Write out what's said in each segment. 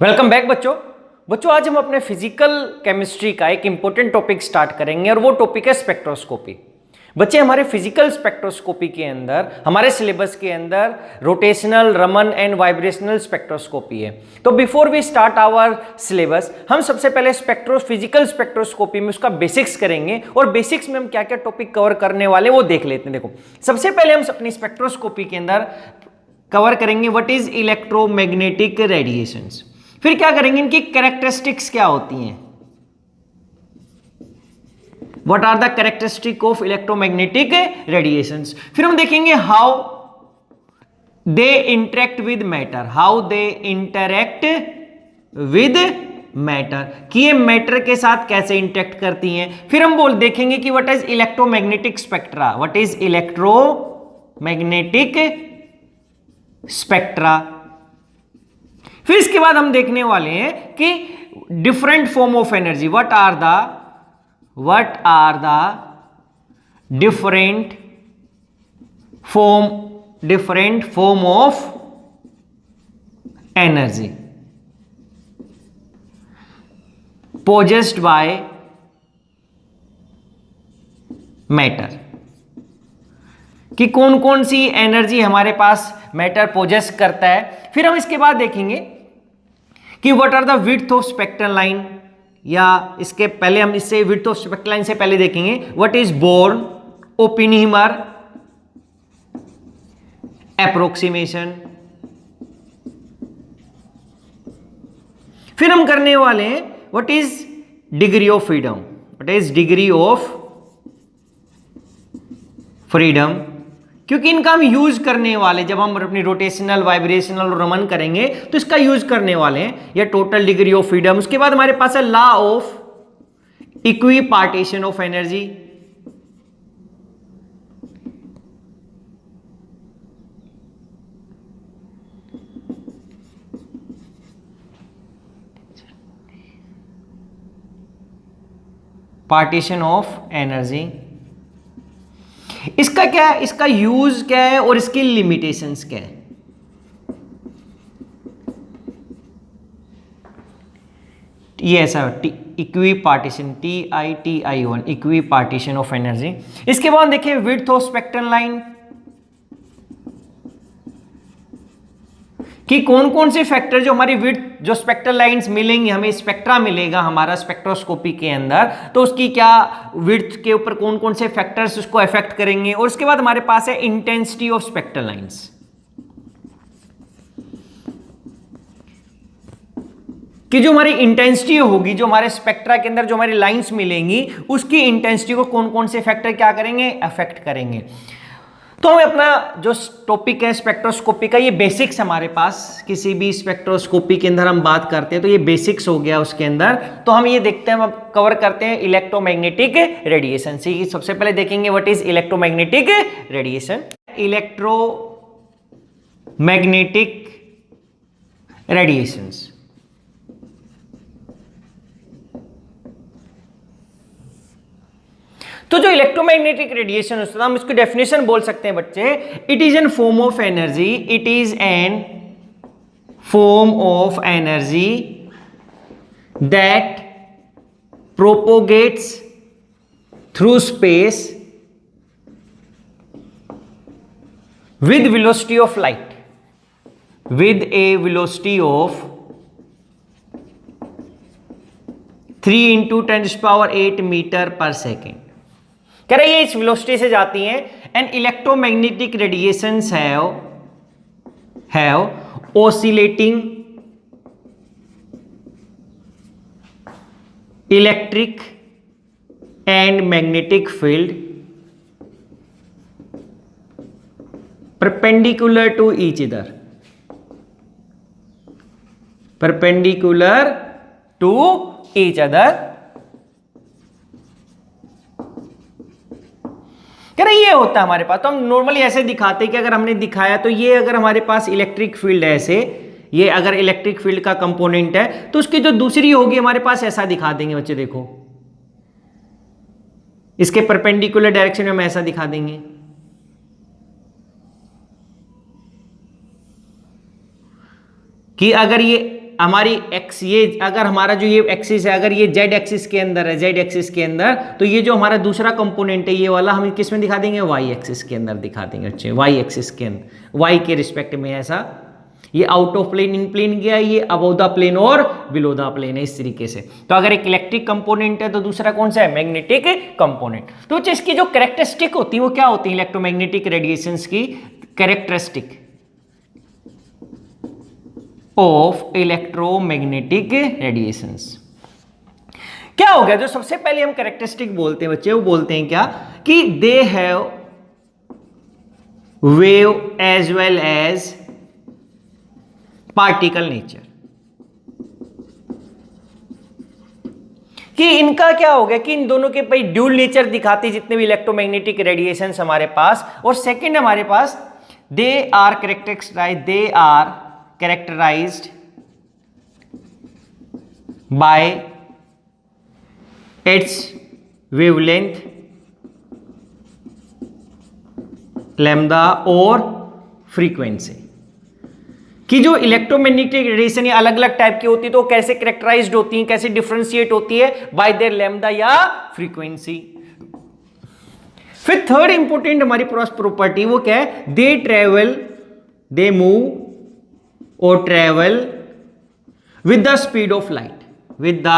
Welcome back बच्चों। आज हम अपने फिजिकल केमिस्ट्री का एक इंपॉर्टेंट टॉपिक स्टार्ट करेंगे और वो टॉपिक है स्पेक्ट्रोस्कोपी। बच्चे, हमारे फिजिकल स्पेक्ट्रोस्कोपी के अंदर, हमारे सिलेबस के अंदर rotational, Raman and vibrational spectroscopy है। तो before we start our syllabus, हम सबसे पहले फिजिकल स्पेक्ट्रोस्कोपी में उसका बेसिक्स करेंगे और बेसिक्स में हम क्या क्या टॉपिक कवर करने वाले वो देख लेते हैं। देखो, सबसे पहले हम अपनी स्पेक्ट्रोस्कोपी के अंदर कवर करेंगे व्हाट इज इलेक्ट्रोमैग्नेटिक रेडिएशंस। फिर क्या करेंगे, इनकी कैरेक्टरिस्टिक्स क्या होती हैं, what are the characteristic of electromagnetic radiations. फिर हम देखेंगे how they interact with matter, कि ये मैटर के साथ कैसे इंटरेक्ट करती हैं। फिर हम देखेंगे कि व्हाट इज इलेक्ट्रोमैग्नेटिक स्पेक्ट्रा, फिर इसके बाद हम देखने वाले हैं कि different form of energy, what are the different form of energy possessed by matter, कि कौन कौन सी एनर्जी हमारे पास मैटर पोजेस करता है। फिर हम इसके बाद देखेंगे कि what are the width of spectral line, या इसके पहले हम इससे विड्थ ऑफ स्पेक्ट्रल लाइन से पहले देखेंगे व्हाट इज बोर्न, ओपेनहीमर एप्रोक्सीमेशन। फिर हम करने वाले हैं what is degree of freedom, क्योंकि इनका हम यूज करने वाले, जब हम अपनी रोटेशनल, वाइब्रेशनल और रमन करेंगे तो इसका यूज करने वाले हैं, या टोटल डिग्री ऑफ फ्रीडम। उसके बाद हमारे पास है law of equipartition of energy, partition of energy. इसका क्या है, इसका यूज क्या है और इसकी लिमिटेशंस क्या है। ये ऐसा equipartition, TITION, equipartition of energy. इसके बाद देखिए विड्थ ऑफ स्पेक्ट्रल लाइन, कि कौन कौन से फैक्टर जो हमारी विड्थ, जो स्पेक्ट्रल लाइंस मिलेंगी, हमें स्पेक्ट्रा मिलेगा हमारा स्पेक्ट्रोस्कोपी के अंदर, तो उसकी क्या विड्थ के ऊपर कौन कौन से फैक्टर्स उसको अफेक्ट करेंगे। और उसके बाद हमारे पास है इंटेंसिटी ऑफ स्पेक्ट्रल लाइंस, कि जो हमारी इंटेंसिटी होगी, जो हमारे स्पेक्ट्रा के अंदर जो हमारी लाइंस मिलेंगी, उसकी इंटेंसिटी को कौन कौन से फैक्टर क्या करेंगे, अफेक्ट करेंगे। तो हमें अपना जो टॉपिक है स्पेक्ट्रोस्कोपी का, ये बेसिक्स हमारे पास, किसी भी स्पेक्ट्रोस्कोपी के अंदर हम बात करते हैं तो ये बेसिक्स हो गया उसके अंदर। तो हम ये देखते हैं, हम कवर करते हैं इलेक्ट्रोमैग्नेटिक रेडिएशन। सबसे पहले देखेंगे what is electromagnetic radiation. Electromagnetic radiations, तो जो इलेक्ट्रोमैग्नेटिक रेडिएशन होता है, हम इसकी डेफिनेशन बोल सकते हैं बच्चे, it is an form of energy, that propagates through space with velocity of light, with a velocity of 3 × 10⁸ metre पर सेकेंड। कह रहे हैं इस वेलोसिटी से जाती हैं। And electromagnetic radiations have oscillating electric and magnetic field perpendicular to each other, कह रहे ये होता है हमारे पास। तो हम नॉर्मली ऐसे दिखाते हैं कि अगर हमने दिखाया तो ये, अगर हमारे पास इलेक्ट्रिक फील्ड है ऐसे, ये अगर इलेक्ट्रिक फील्ड का कंपोनेंट है तो उसकी जो दूसरी होगी हमारे पास ऐसा दिखा देंगे बच्चे। देखो इसके परपेंडिकुलर डायरेक्शन में हम ऐसा दिखा देंगे कि अगर ये हमारी एक्स, ये अगर हमारा जो ये एक्सिस है, अगर ये जेड एक्सिस के अंदर है, जेड एक्सिस के अंदर, तो ये जो हमारा दूसरा कंपोनेंट है ये वाला हम किस में दिखा देंगे, वाई एक्सिस के अंदर दिखा देंगे। अच्छे, वाई एक्सिस के अंदर, वाई के रिस्पेक्ट में ऐसा, ये out of plane in plane गया, ये अबव द प्लेन और बिलो द प्लेन है, इस तरीके से। तो अगर एक इलेक्ट्रिक कंपोनेंट है तो दूसरा कौन सा है, मैग्नेटिक कंपोनेंट। तो इसकी जो कैरेक्टरिस्टिक होती है वो क्या होती है, इलेक्ट्रोमैग्नेटिक रेडिएशंस की कैरेक्टरिस्टिक ऑफ इलेक्ट्रोमैग्नेटिक रेडिएशंस। क्या हो गया, जो सबसे पहले हम कैरेक्टरिस्टिक बोलते हैं बच्चे, वो बोलते हैं क्या, कि they have wave as well as particle nature, कि इनका क्या हो गया कि इन दोनों के भाई ड्यूल नेचर दिखाते जितने भी इलेक्ट्रोमैग्नेटिक रेडिएशंस हमारे पास। और सेकंड हमारे पास they are characterized by its wavelength lambda और फ्रीक्वेंसी, कि जो इलेक्ट्रोमैग्नेटिक रेडिएशन ये अलग अलग टाइप की होती है तो कैसे कैरेक्टराइज्ड होती हैं, कैसे डिफरेंशिएट होती है, बाय देयर लैम्डा या फ्रीक्वेंसी। फिर थर्ड इंपॉर्टेंट हमारी प्रॉपर्टी वो क्या है, दे ट्रेवल, दे मूव और travel with the speed of light, with the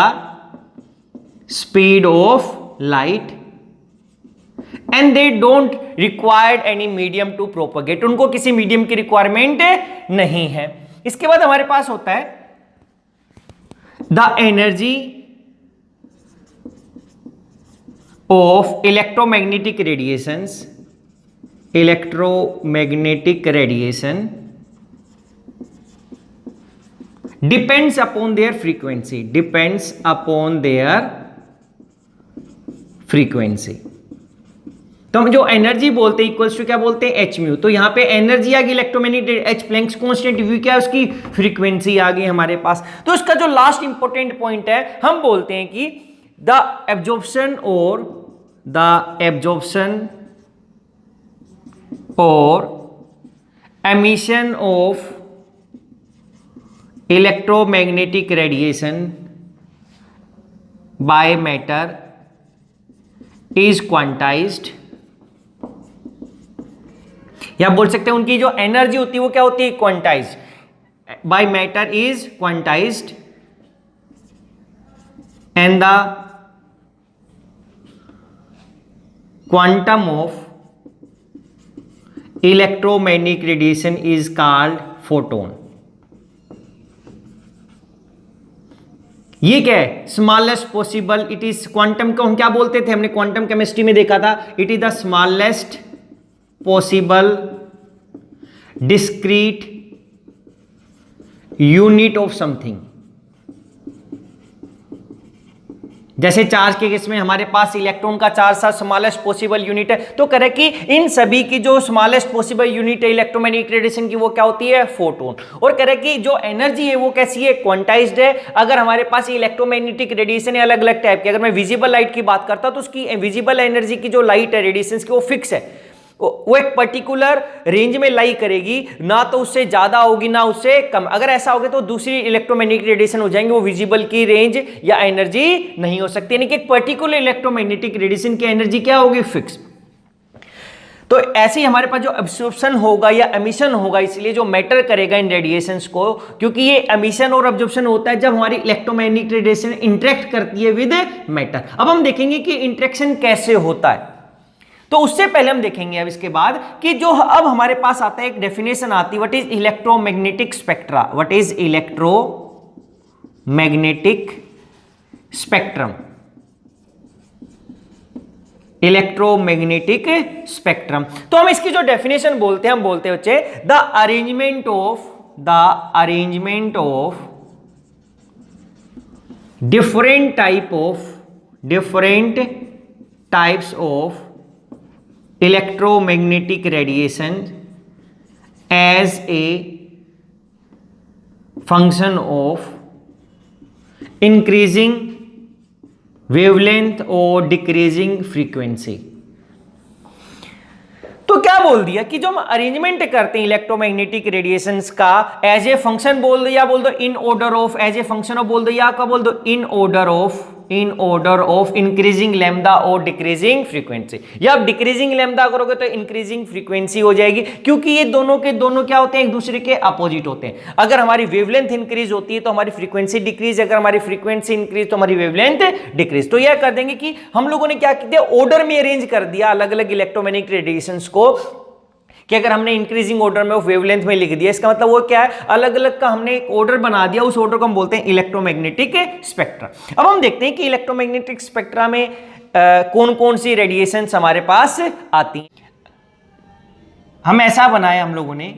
speed of light, and they don't required any medium to propagate, उनको किसी मीडियम की रिक्वायरमेंट नहीं है। इसके बाद हमारे पास होता है the energy of electromagnetic radiations, electromagnetic radiation depends upon their frequency, depends upon their frequency. तो हम जो एनर्जी बोलते हैं इक्वल्स टू क्या बोलते हैं, एच म्यू। तो यहां पे एनर्जी आ गई electromagnetic, H Planck's constant, view क्या है उसकी, फ्रीक्वेंसी आ गई हमारे पास। तो इसका जो लास्ट इंपॉर्टेंट पॉइंट है, हम बोलते हैं कि द एब्जॉर्प्शन और emission of electromagnetic radiation by matter is quantised, या बोल सकते हैं उनकी जो एनर्जी होती है वो क्या होती है, quantised, by matter is quantised, and the quantum of electromagnetic radiation is called photon. ये क्या है, smallest possible, it is quantum को हम क्या बोलते थे, हमने क्वांटम केमिस्ट्री में देखा था, it is the smallest possible discrete unit of something. जैसे चार्ज के केस में हमारे पास इलेक्ट्रॉन का चार्ज सा स्मॉलेस्ट पॉसिबल यूनिट है, तो कह रहे कि इन सभी की जो स्मॉलेस्ट पॉसिबल यूनिट है इलेक्ट्रोमैग्नेटिक रेडिएशन की, वो क्या होती है, फोटोन। और कह रहे कि जो एनर्जी है वो कैसी है, क्वांटाइज्ड है। अगर हमारे पास इलेक्ट्रोमैग्नेटिक रेडिएशन है अलग अलग टाइप की, अगर मैं विजिबल लाइट की बात करता हूं तो उसकी विजिबल एनर्जी की जो लाइट है रेडिएशन की, वो फिक्स है, वो एक पर्टिकुलर रेंज में लाई करेगी, ना तो उससे ज्यादा होगी ना उससे कम। अगर ऐसा होगा तो दूसरी इलेक्ट्रोमैग्नेटिक रेडिएशन हो जाएंगे, वो विजिबल की रेंज या एनर्जी नहीं हो सकती, यानी कि एक पर्टिकुलर इलेक्ट्रोमैग्नेटिक रेडिएशन की एनर्जी क्या होगी, फिक्स। तो ऐसे ही हमारे पास जो एब्जॉर्प्शन होगा या एमिशन होगा, इसलिए जो मैटर करेगा इन रेडिएशंस को, क्योंकि ये एमिशन और एब्जॉर्प्शन होता है जब हमारी इलेक्ट्रोमैग्नेटिक रेडिएशन इंटरेक्ट करती है विद मैटर। अब हम देखेंगे कि इंटरेक्शन कैसे होता है, तो उससे पहले हम देखेंगे अब इसके बाद कि जो अब हमारे पास आता है एक डेफिनेशन आती है, what is electromagnetic spectra, what is electromagnetic spectrum, electromagnetic spectrum. तो हम इसकी जो डेफिनेशन बोलते हैं, हम बोलते हैं बच्चे the arrangement of different types of electromagnetic radiation as a function of increasing wavelength or decreasing frequency। तो क्या बोल दिया कि जो हम अरेंजमेंट करते हैं इलेक्ट्रोमैग्नेटिक रेडिएशंस का एज ए फंक्शन बोल दो, या बोल दो in order of, as a function of बोल दो, या क्या बोल दो in order of increasing lambda और डिक्रीजिंग फ्रीक्वेंसी। या आप डिक्रीजिंग लैम्डा करोगे तो इंक्रीजिंग फ्रीक्वेंसी हो जाएगी, क्योंकि ये दोनों के दोनों क्या होते हैं, एक दूसरे के अपोजिट होते हैं। अगर हमारी वेवलेंथ इंक्रीज होती है तो हमारी फ्रीक्वेंसी डिक्रीज, अगर हमारी फ्रीक्वेंसी इंक्रीज तो हमारी वेवलेंथ डिक्रीज। तो यह कर देंगे कि हम लोगों ने क्या किया, ऑर्डर में अरेंज कर दिया अलग अलग इलेक्ट्रोमैग्नेटिक रेडिएशंस को, कि अगर हमने इंक्रीजिंग ऑर्डर में ऑफ वेवलेंथ में लिख दिया, इसका मतलब वो क्या है, अलग अलग का हमने एक ऑर्डर बना दिया, उस ऑर्डर को हम बोलते हैं इलेक्ट्रोमैग्नेटिक स्पेक्ट्रा। अब हम देखते हैं कि इलेक्ट्रोमैग्नेटिक स्पेक्ट्रा में कौन कौन सी रेडिएशंस हमारे पास आती हैं। हम ऐसा बनाया हम लोगों ने,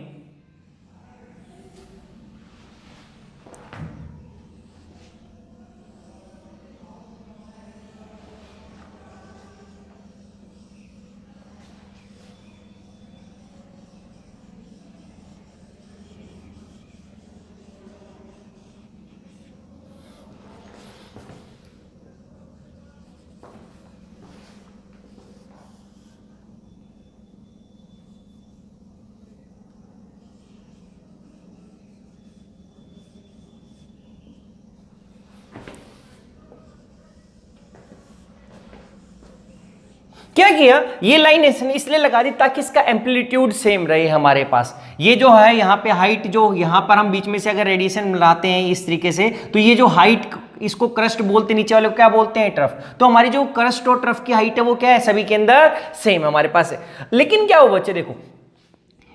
क्या किया, ये लाइन इसलिए लगा दी ताकि इसका एम्पलीट्यूड सेम रहे हमारे पास। ये जो है यहाँ पे हाइट, जो यहाँ पर हम बीच में से अगर रेडिएशन मिलाते हैं इस तरीके से, तो ये जो हाइट, इसको क्रस्ट बोलते, नीचे वाले को क्या बोलते हैं, ट्रफ। तो हमारी जो क्रस्ट और ट्रफ की हाइट है वो क्या है, सभी के अंदर सेम हमारे पास है। लेकिन क्या हो बच्चे, देखो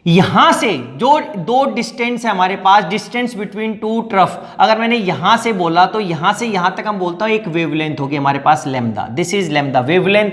यहां से जो दो डिस्टेंस है हमारे पास, डिस्टेंस बिटवीन टू ट्रफ, अगर मैंने यहां से बोला तो यहां से यहां तक हम बोलता हूं एक वेवलेंथ होगी हमारे पास lambda. This is lambda, wavelength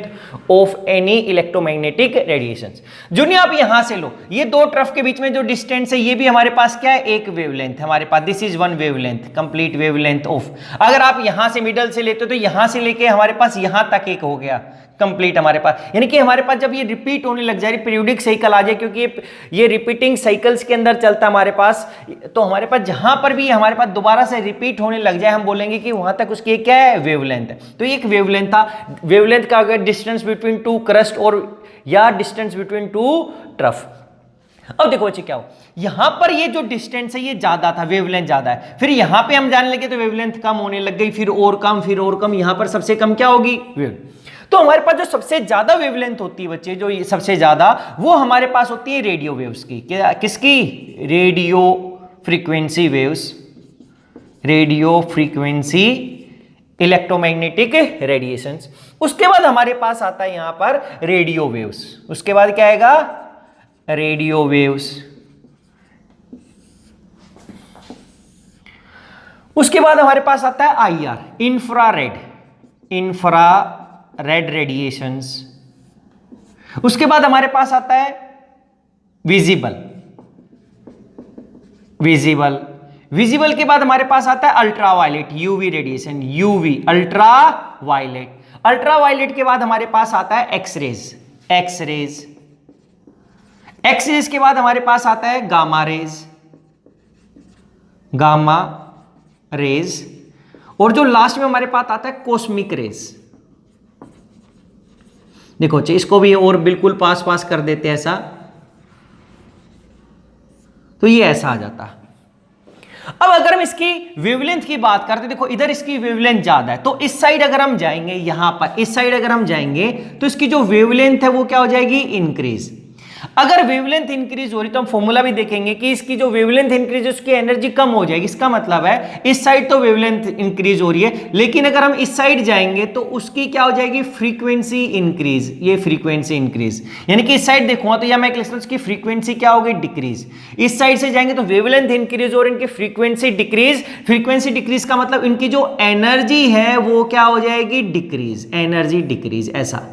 of any electromagnetic radiations. Junior आप यहां से लो, ये दो ट्रफ के बीच में जो डिस्टेंस है ये भी हमारे पास क्या है, एक वेवलेंथ हमारे पास। This is one wavelength, complete wavelength of. अगर आप यहां से मिडल से लेते हो तो यहां से लेके हमारे पास यहां तक एक हो गया कंप्लीट हमारे पास। यानी कि हमारे पास जब ये रिपीट होने लग जाए, पीरियोडिक साइकिल आ जाए, क्योंकि ये रिपीटिंग साइकिल्स के अंदर चलता हमारे पास, तो हमारे पास जहां पर भी हमारे पास दोबारा से रिपीट होने लग जाए, हम बोलेंगे कि वहां तक उसकी क्या है, वेवलेंथ है। तो एक वेवलेंथ था, वेवलेंथ का अगर डिस्टेंस बिटवीन टू क्रस्ट और या डिस्टेंस बिटवीन टू ट्रफ। अब देखो बच्चे क्या हो, यहां पर ये जो डिस्टेंस है ये ज्यादा था, वेवलेंथ ज्यादा है, फिर यहां पे हम जाने लगे तो वेवलेंथ कम होने लग गई, फिर और कम, फिर और कम, यहां पर सबसे कम क्या होगी, वेवलेंथ। तो हमारे पास जो सबसे ज्यादा वेवलेंथ होती है बच्चे, जो सबसे ज्यादा, वो हमारे पास होती है रेडियो वेव्स की। क्या, किसकी, radio frequency waves, radio frequency electromagnetic radiations. उसके बाद हमारे पास आता है यहां पर रेडियो वेव्स। उसके बाद क्या आएगा, रेडियो वेव्स। उसके बाद हमारे पास आता है आईआर, इंफ्रारेड, इंफ्रारेड रेडिएशंस। उसके बाद हमारे पास आता है विजिबल, विजिबल। विजिबल के बाद हमारे पास आता है ultraviolet, UV radiation, UV, ultraviolet. Ultraviolet के बाद हमारे पास आता है एक्सरेज, एक्सरेज। एक्सरेज के बाद हमारे पास आता है गामा रेज, गामा रेज। और जो लास्ट में हमारे पास आता है कॉस्मिक रेज। देखो इसको भी और बिल्कुल पास पास कर देते हैं ऐसा, तो ये ऐसा आ जाता। अब अगर हम इसकी वेवलेंथ की बात करते, देखो इधर इसकी वेवलेंथ ज्यादा है, तो इस साइड अगर हम जाएंगे, यहां पर इस साइड अगर हम जाएंगे तो इसकी जो वेवलेंथ है वो क्या हो जाएगी, इंक्रीज। अगर वेवलेंथ इंक्रीज हो रही तो हम फॉर्मूला भी देखेंगे कि इसकी जो वेवलेंथ इंक्रीज है उसकी एनर्जी कम हो जाएगी। इसका मतलब है इस साइड तो वेवलेंथ इंक्रीज हो रही है, लेकिन अगर हम इस साइड जाएंगे तो उसकी क्या हो जाएगी, फ्रीक्वेंसी इंक्रीज। ये फ्रीक्वेंसी इंक्रीज, यानी कि इस साइड देखूंगा तो या मैं इसकी फ्रीक्वेंसी क्या होगी, डिक्रीज। इस साइड से जाएंगे तो वेवलेंथ इंक्रीज और इनकी फ्रीक्वेंसी डिक्रीज। फ्रीक्वेंसी डिक्रीज का मतलब इनकी जो एनर्जी है वो क्या हो जाएगी, डिक्रीज, एनर्जी डिक्रीज, ऐसा।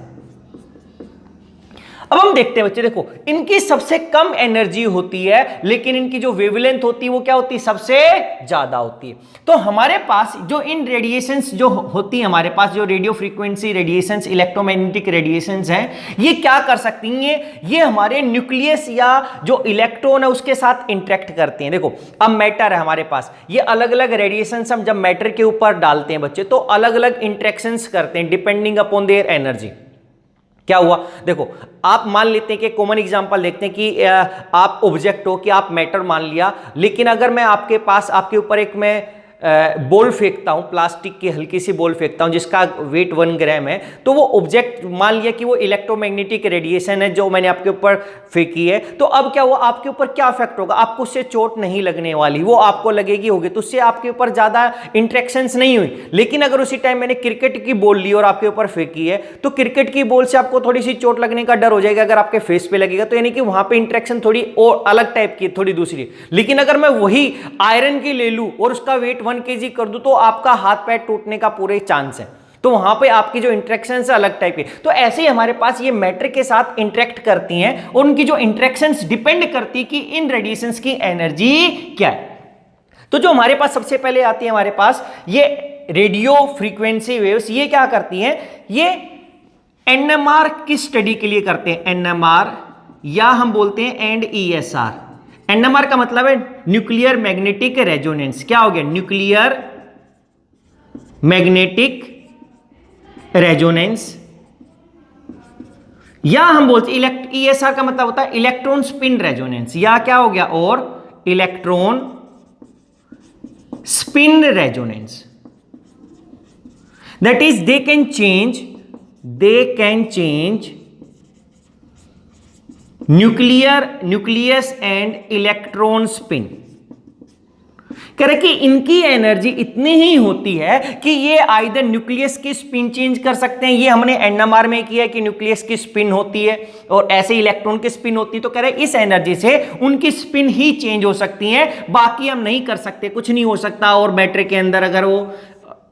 अब हम देखते हैं बच्चे, देखो इनकी सबसे कम एनर्जी होती है, लेकिन इनकी जो वेवलेंथ होती है वो क्या होती है, सबसे ज्यादा होती है। तो हमारे पास जो इन रेडिएशंस जो होती है, हमारे पास जो radio frequency radiations, electromagnetic radiations हैं, ये क्या कर सकती हैं, ये हमारे न्यूक्लियस या जो इलेक्ट्रॉन है उसके साथ इंटरेक्ट करते हैं। देखो अब मैटर है हमारे पास, ये अलग अलग रेडिएशंस हम जब मैटर के ऊपर डालते हैं बच्चे, तो अलग अलग इंटरेक्शंस करते हैं डिपेंडिंग अपॉन देयर एनर्जी। क्या हुआ, देखो आप मान लेते हैं कि कॉमन एग्जांपल देखते हैं कि आप ऑब्जेक्ट हो, कि आप मैटर मान लिया, लेकिन अगर मैं आपके पास आपके ऊपर एक मैं बॉल फेंकता हूं, प्लास्टिक की हल्की सी बॉल फेंकता हूं जिसका वेट 1 ग्राम है, तो वो ऑब्जेक्ट मान लिया कि वो इलेक्ट्रोमैग्नेटिक रेडिएशन है जो मैंने आपके ऊपर फेंकी है, तो अब क्या हुआ, आपके ऊपर क्या इफेक्ट होगा, आपको उससे चोट नहीं लगने वाली, वो आपको लगेगी होगी, तो उससे आपके ऊपर ज्यादा इंट्रैक्शंस नहीं हुई। लेकिन अगर उसी टाइम मैंने क्रिकेट की बॉल ली और आपके ऊपर फेंकी है, तो क्रिकेट की बॉल से आपको थोड़ी सी चोट लगने का डर हो जाएगा अगर आपके फेस पे लगेगा, तो यानी कि वहां पे इंट्रैक्शन थोड़ी और अलग टाइप की, थोड़ी दूसरी। लेकिन अगर मैं वही आयरन की ले लूं और उसका वेट 1 kg कर दूं, तो आपका हाथ पैर टूटने का पूरे चांस है, तो वहां पे आपकी जो इंटरेक्शंस है अलग टाइप की। तो ऐसे ही हमारे पास ये मैटर के साथ इंटरेक्ट करती हैं और उनकी जो इंटरेक्शंस डिपेंड करती है कि इन रेडिएशंस की एनर्जी क्या है। तो जो हमारे पास सबसे पहले आती है हमारे पास ये रेडियो फ्रीक्वेंसी वेव्स, ये क्या करती हैं, ये एनएमआर की स्टडी के लिए करते हैं, एनएमआर या हम बोलते हैं एनईएसआर। एनएमआर का मतलब है न्यूक्लियर मैग्नेटिक रेजोनेंस। क्या हो गया, न्यूक्लियर मैग्नेटिक रेजोनेंस, या हम बोलते हैं ईएसआर का मतलब होता है इलेक्ट्रॉन स्पिन रेजोनेंस, या क्या हो गया, और electron spin resonance. That is they can change nucleus and electron spin. कह रहे कि इनकी एनर्जी इतनी ही होती है कि ये आइदर न्यूक्लियस की स्पिन चेंज कर सकते हैं, ये हमने एनएमआर में किया है कि न्यूक्लियस की स्पिन होती है और ऐसे इलेक्ट्रॉन की स्पिन होती है, तो कह रहे इस एनर्जी से उनकी स्पिन ही चेंज हो सकती है, बाकी हम नहीं कर सकते, कुछ नहीं हो सकता। और बैटरी के अंदर अगर वो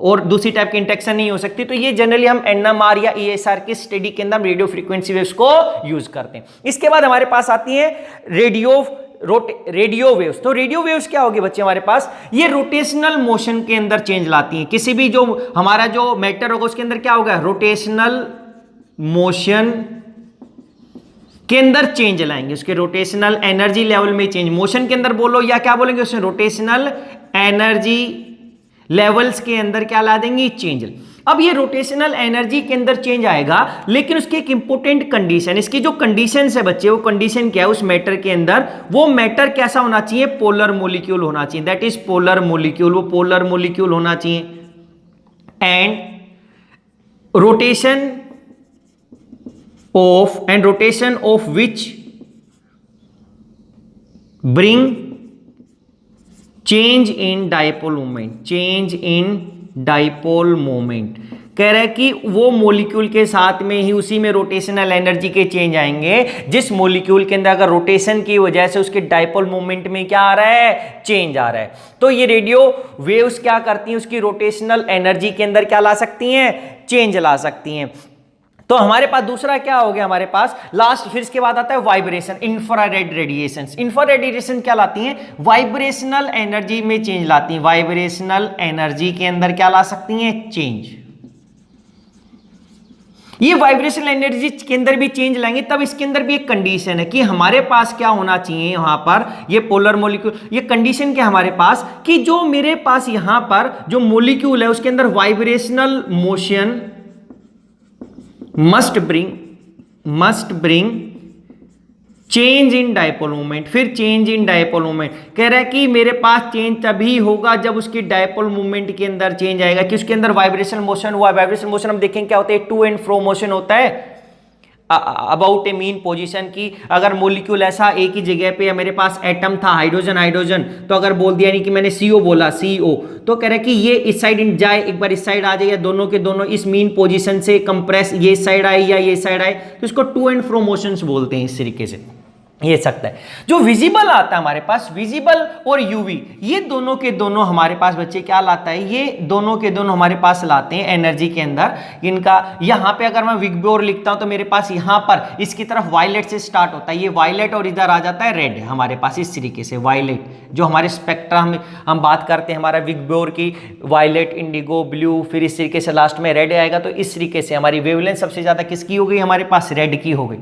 और दूसरी टाइप की इंटरेक्शन नहीं हो सकती, तो ये जनरली हम एनएमआर या ईएसआर की स्टडी के अंदर रेडियो फ्रीक्वेंसी वेव्स को यूज करते हैं। इसके बाद हमारे पास आती है रेडियो वेव्स। तो रेडियो वेव्स क्या होगी बच्चे हमारे पास, ये रोटेशनल मोशन के अंदर चेंज लाती हैं। किसी भी जो हमारा जो मैटर होगा उसके अंदर क्या होगा, रोटेशनल मोशन के अंदर चेंज लाएंगे, उसके रोटेशनल एनर्जी लेवल में चेंज, मोशन के अंदर बोलो या क्या बोलेंगे उसमें, रोटेशनल एनर्जी लेवल्स के अंदर क्या ला देंगे, चेंज। अब ये रोटेशनल एनर्जी के अंदर चेंज आएगा, लेकिन उसकी एक इंपॉर्टेंट कंडीशन, इसकी जो कंडीशन है बच्चे, वो कंडीशन क्या है उस मैटर के अंदर, वो मैटर कैसा होना चाहिए, पोलर मॉलिक्यूल होना चाहिए। दैट इज पोलर मॉलिक्यूल, वो पोलर मॉलिक्यूल होना चाहिए। And rotation of which bring change in dipole moment, कह रहा है कि वो मॉलिक्यूल के साथ में ही उसी में रोटेशनल एनर्जी के चेंज आएंगे, जिस मॉलिक्यूल के अंदर अगर रोटेशन की वजह से उसके डाइपोल मोमेंट में क्या आ रहा है, चेंज आ रहा है। तो ये रेडियो वेव्स क्या करती हैं, उसकी रोटेशनल एनर्जी के अंदर क्या ला सकती हैं, चेंज ला सकती हैं। तो हमारे पास दूसरा क्या हो गया, हमारे पास लास्ट, फिर इसके बाद आता है vibration, infrared radiation. Infrared radiation क्या लाती हैं, वाइब्रेशनल एनर्जी में चेंज लाती हैं, वाइब्रेशनल एनर्जी के अंदर क्या ला सकती हैं, चेंज। ये वाइब्रेशनल एनर्जी के अंदर भी चेंज लाएंगे, तब इसके अंदर भी एक कंडीशन है कि हमारे पास क्या होना चाहिए, यहां पर ये पोलर मॉलिक्यूल, ये कंडीशन क्या हमारे पास, कि जो मेरे पास यहां पर जो मॉलिक्यूल है उसके अंदर vibrational motion must bring change in dipole moment. फिर चेंज इन डाइपोल मोमेंट कह रहा है कि मेरे पास चेंज तभी होगा जब उसकी डाइपोल मोमेंट के अंदर चेंज आएगा, कि उसके अंदर वाइब्रेशन मोशन हुआ। वाइब्रेशन मोशन हम देखेंगे क्या होता है, टू एंड फ्रो मोशन होता है अबाउट ए मीन पोजीशन की। अगर मॉलिक्यूल ऐसा एक ही जगह पे, मेरे पास एटम था हाइड्रोजन, तो अगर बोल दिया नहीं कि मैंने CO बोला, CO, तो कह रहा है कि ये इस साइड जाए, एक बार इस साइड आ जाए, या दोनों के दोनों इस मीन पोजीशन से कंप्रेस, ये साइड आए या ये साइड आए, तो इसको टू एंड फ्रो मोशंस बोलते हैं इस तरीके से। ये सकता है जो विजिबल आता है हमारे पास, विजिबल और यूवी, ये दोनों के दोनों हमारे पास बच्चे क्या लाता है, ये दोनों के दोनों हमारे पास लाते हैं एनर्जी के अंदर इनका। यहां पे अगर मैं विगबोर लिखता हूं तो मेरे पास यहां पर इसकी तरफ वायलेट से स्टार्ट होता है, ये वायलेट, और इधर आ जाता है रेड हमारे पास इस तरीके से। वायलेट जो हमारे स्पेक्ट्रा हम बात करते हैं हमारा विगबोर की, वायलेट, इंडिगो, ब्लू, फिर इस तरीके से लास्ट में रेड आएगा। तो इस तरीके से हमारी वेवलेंथ सबसे ज्यादा किसकी हो गई, हमारे पास रेड की हो गई।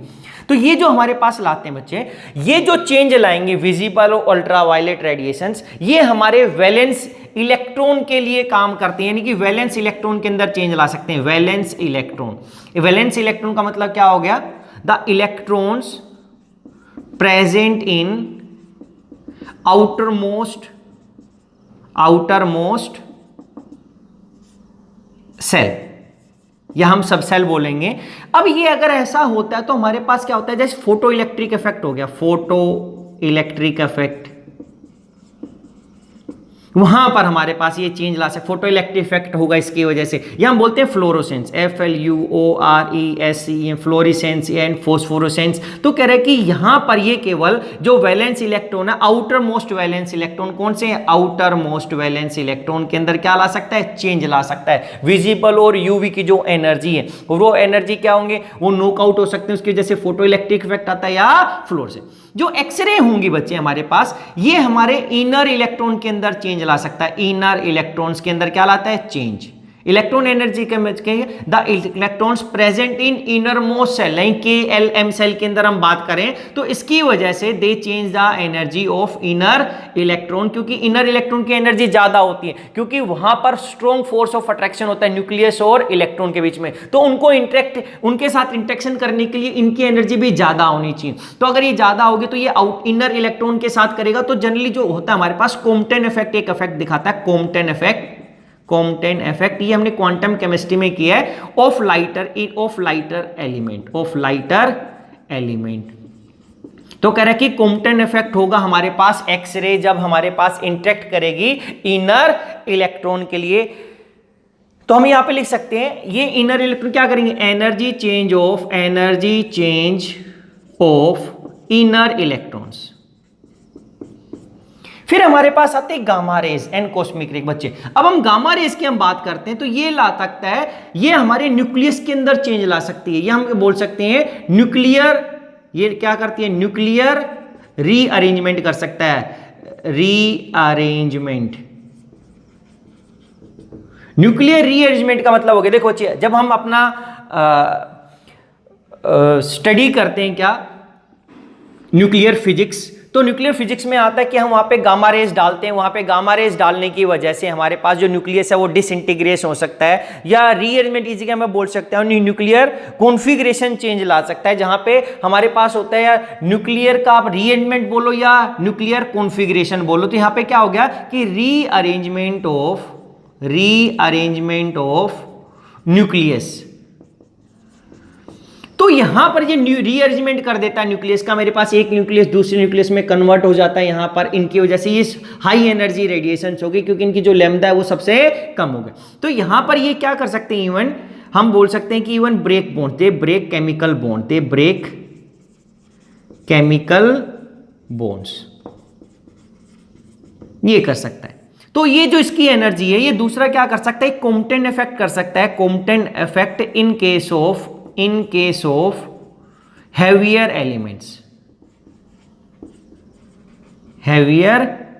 तो ये जो हमारे पास लाते हैं बच्चे, ये जो चेंज लाएंगे विजिबल और अल्ट्रा वायलेट रेडिएशंस, ये हमारे वैलेंस इलेक्ट्रॉन के लिए काम करते हैं, यानी कि वैलेंस इलेक्ट्रॉन के अंदर चेंज ला सकते हैं। वैलेंस इलेक्ट्रॉन, वैलेंस इलेक्ट्रॉन का मतलब क्या हो गया? The electrons present in outermost shell, या हम सब सेल बोलेंगे। अब ये अगर ऐसा होता है तो हमारे पास क्या होता है? जैसे फोटो इलेक्ट्रिक इफेक्ट हो गया, फोटो इलेक्ट्रिक इफेक्ट, वहां पर हमारे पास ये चेंज ला सकते, फोटो इलेक्ट्रिक इफेक्ट होगा इसकी वजह से। या हम बोलते हैं फ्लोरोसेंस, FLUORESCE, फ्लोरिसेंस एंड फोस्फोरोसेंस। तो कह रहे हैं कि यहां पर ये केवल जो वैलेंस इलेक्ट्रॉन है, आउटर मोस्ट वैलेंस इलेक्ट्रॉन, कौन से हैं? आउटर मोस्ट वैलेंस इलेक्ट्रॉन के अंदर क्या ला सकता है? चेंज ला सकता है। विजिबल और यूवी की जो एनर्जी है, वो एनर्जी क्या होंगे? वो नॉकआउट हो सकते हैं, उसकी वजह से फोटो इलेक्ट्रिक इफेक्ट आता है या फ्लोरोसेंस। जो एक्सरे होंगी बच्चे हमारे पास, ये हमारे इनर इलेक्ट्रॉन के अंदर चेंज ला सकता है। इनर इलेक्ट्रॉन्स के अंदर क्या लाता है? चेंज। इलेक्ट्रॉन एनर्जी के the electrons present in innermost shell, KLM shell के अंदर हम बात करें तो इसकी वजह से they change the energy of inner electron, क्योंकि इनर इलेक्ट्रॉन की एनर्जी ज्यादा होती है, क्योंकि वहां पर स्ट्रॉन्ग फोर्स ऑफ अट्रैक्शन होता है न्यूक्लियस और इलेक्ट्रॉन के बीच में। तो उनको उनके साथ इंटरेक्शन करने के लिए इनकी एनर्जी भी ज्यादा होनी चाहिए। तो अगर ये ज्यादा होगी तो ये इनर इलेक्ट्रॉन के साथ करेगा, तो जनरली जो होता है हमारे पास कॉम्पटन इफेक्ट, एक इफेक्ट दिखाता है कॉम्पटन इफेक्ट। कॉम्पटन इफेक्ट ये हमने क्वांटम केमिस्ट्री में किया है, ऑफ लाइटर एलिमेंट। तो कह रहा है कि कॉम्पटन इफेक्ट होगा हमारे पास एक्सरे जब हमारे पास इंटरेक्ट करेगी इनर इलेक्ट्रॉन के लिए। तो हम यहां पे लिख सकते हैं ये इनर इलेक्ट्रॉन क्या करेंगे? Energy change of inner electrons. फिर हमारे पास आते हैं गामा रेज एंड कॉस्मिक रे। बच्चे अब हम गामा रेज की हम बात करते हैं तो ये ला सकता है, ये हमारे न्यूक्लियस के अंदर चेंज ला सकती है, ये हम बोल सकते हैं न्यूक्लियर, ये क्या करती है? न्यूक्लियर रीअरेंजमेंट कर सकता है, रीअरेंजमेंट। न्यूक्लियर रीअरेंजमेंट का मतलब हो गया, देखो बच्चे जब हम अपना स्टडी करते हैं क्या, न्यूक्लियर फिजिक्स, तो न्यूक्लियर फिजिक्स में आता है कि हम वहां पे गामा रेज डालते हैं, वहां पे गामा रेज डालने की वजह से हमारे पास जो न्यूक्लियस है वो डिसइंटीग्रेट हो सकता है, या रीअरेंजमेंट इसी का मैं बोल सकता हूं, न्यूक्लियर कॉन्फ़िगरेशन चेंज ला सकता है, जहां पे हमारे पास होता है या न्यूक्लियर का आप रीअरेंजमेंट बोलो या न्यूक्लियर कॉन्फ़िगरेशन बोलो। तो यहां पे क्या हो गया कि रीअरेंजमेंट ऑफ न्यूक्लियस। तो यहां पर ये रीअरेंजमेंट कर देता है न्यूक्लियस का, मेरे पास एक न्यूक्लियस दूसरे न्यूक्लियस में कन्वर्ट हो जाता है यहां पर, इनकी वजह से ये हाई एनर्जी रेडिएशन होगी, क्योंकि इनकी जो लैम्डा है वो सबसे कम हो गया। तो यहां पर ये क्या कर सकते हैं? इवन हम बोल सकते हैं कि even break bond, they break chemical bond, they break chemical bonds, ये कर सकता है। तो ये जो इसकी एनर्जी है, ये दूसरा क्या कर सकता है? कॉम्पटन इफेक्ट कर सकता है, Compton effect in case of heavier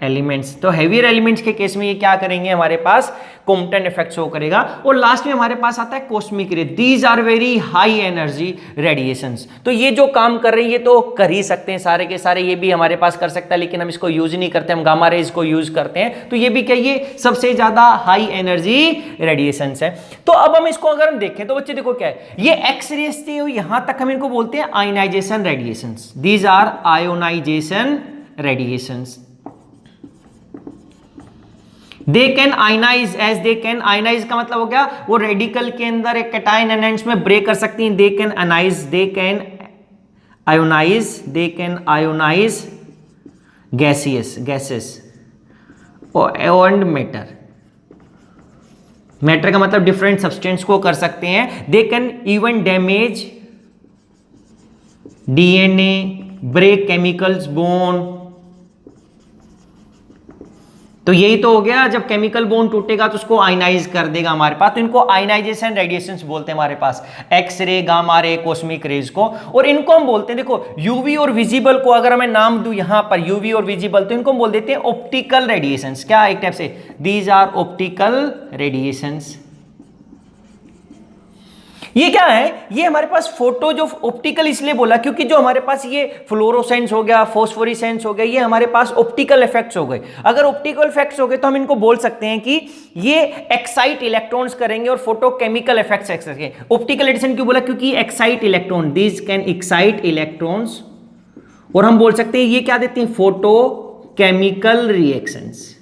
elements. तो हेवियर एलिमेंट्स के केस में ये क्या करेंगे? हमारे पास कॉम्पटन इफेक्ट शो करेगा। और लास्ट में हमारे पास आता है cosmic ray, these are very high energy radiations. तो ये जो काम कर रहे हैं ये तो कर ही सकते हैं सारे के सारे, ये भी हमारे पास कर सकता है, लेकिन हम इसको यूज नहीं करते, हम गामा रेज को यूज करते हैं। तो ये भी क्या, ये सबसे ज्यादा हाई एनर्जी रेडिएशंस है। तो अब हम इसको अगर हम देखें तो बच्चे देखो क्या है, ये एक्स रेज थे, यहां तक हम इनको बोलते हैं ionisation radiations, these are ionisation radiations. They can ionise, as they can ionise का मतलब हो गया वो रेडिकल के अंदर एक कैटायन एनायंस में ब्रेक कर सकती हैं। They can ionise, they can ionise gases and matter का मतलब डिफरेंट सब्सटेंस को कर सकते हैं। They can even damage DNA, break chemicals bond. तो यही तो हो गया, जब केमिकल बॉन्ड टूटेगा तो उसको आयनाइज कर देगा हमारे पास, तो इनको आयनाइजेशन रेडिएशंस बोलते हैं हमारे पास, x-ray, gamma ray, cosmic rays को। और इनको हम बोलते हैं, देखो यूवी और विजिबल को अगर मैं नाम दूं यहां पर यूवी और विजिबल, तो इनको हम बोल देते हैं ऑप्टिकल रेडिएशंस। क्या एक टाइप से, दीज आर ऑप्टिकल रेडिएशंस। ये क्या है, ये हमारे पास फोटो जो ऑप्टिकल इसलिए बोला क्योंकि जो हमारे पास ये फ्लोरोसेंस हो गया, फोस्फोरेसेंस हो गया, ये हमारे पास ऑप्टिकल इफेक्ट्स हो गए। अगर ऑप्टिकल इफेक्ट्स हो गए तो हम इनको बोल सकते हैं कि ये एक्साइट इलेक्ट्रॉन्स करेंगे और फोटोकेमिकल इफेक्ट्स करेंगे। ऑप्टिकल एडिशन क्यों बोला, क्योंकि excite electron, these can excite electrons, और हम बोल सकते हैं ये क्या देती हैं, फोटोकेमिकल रिएक्शंस।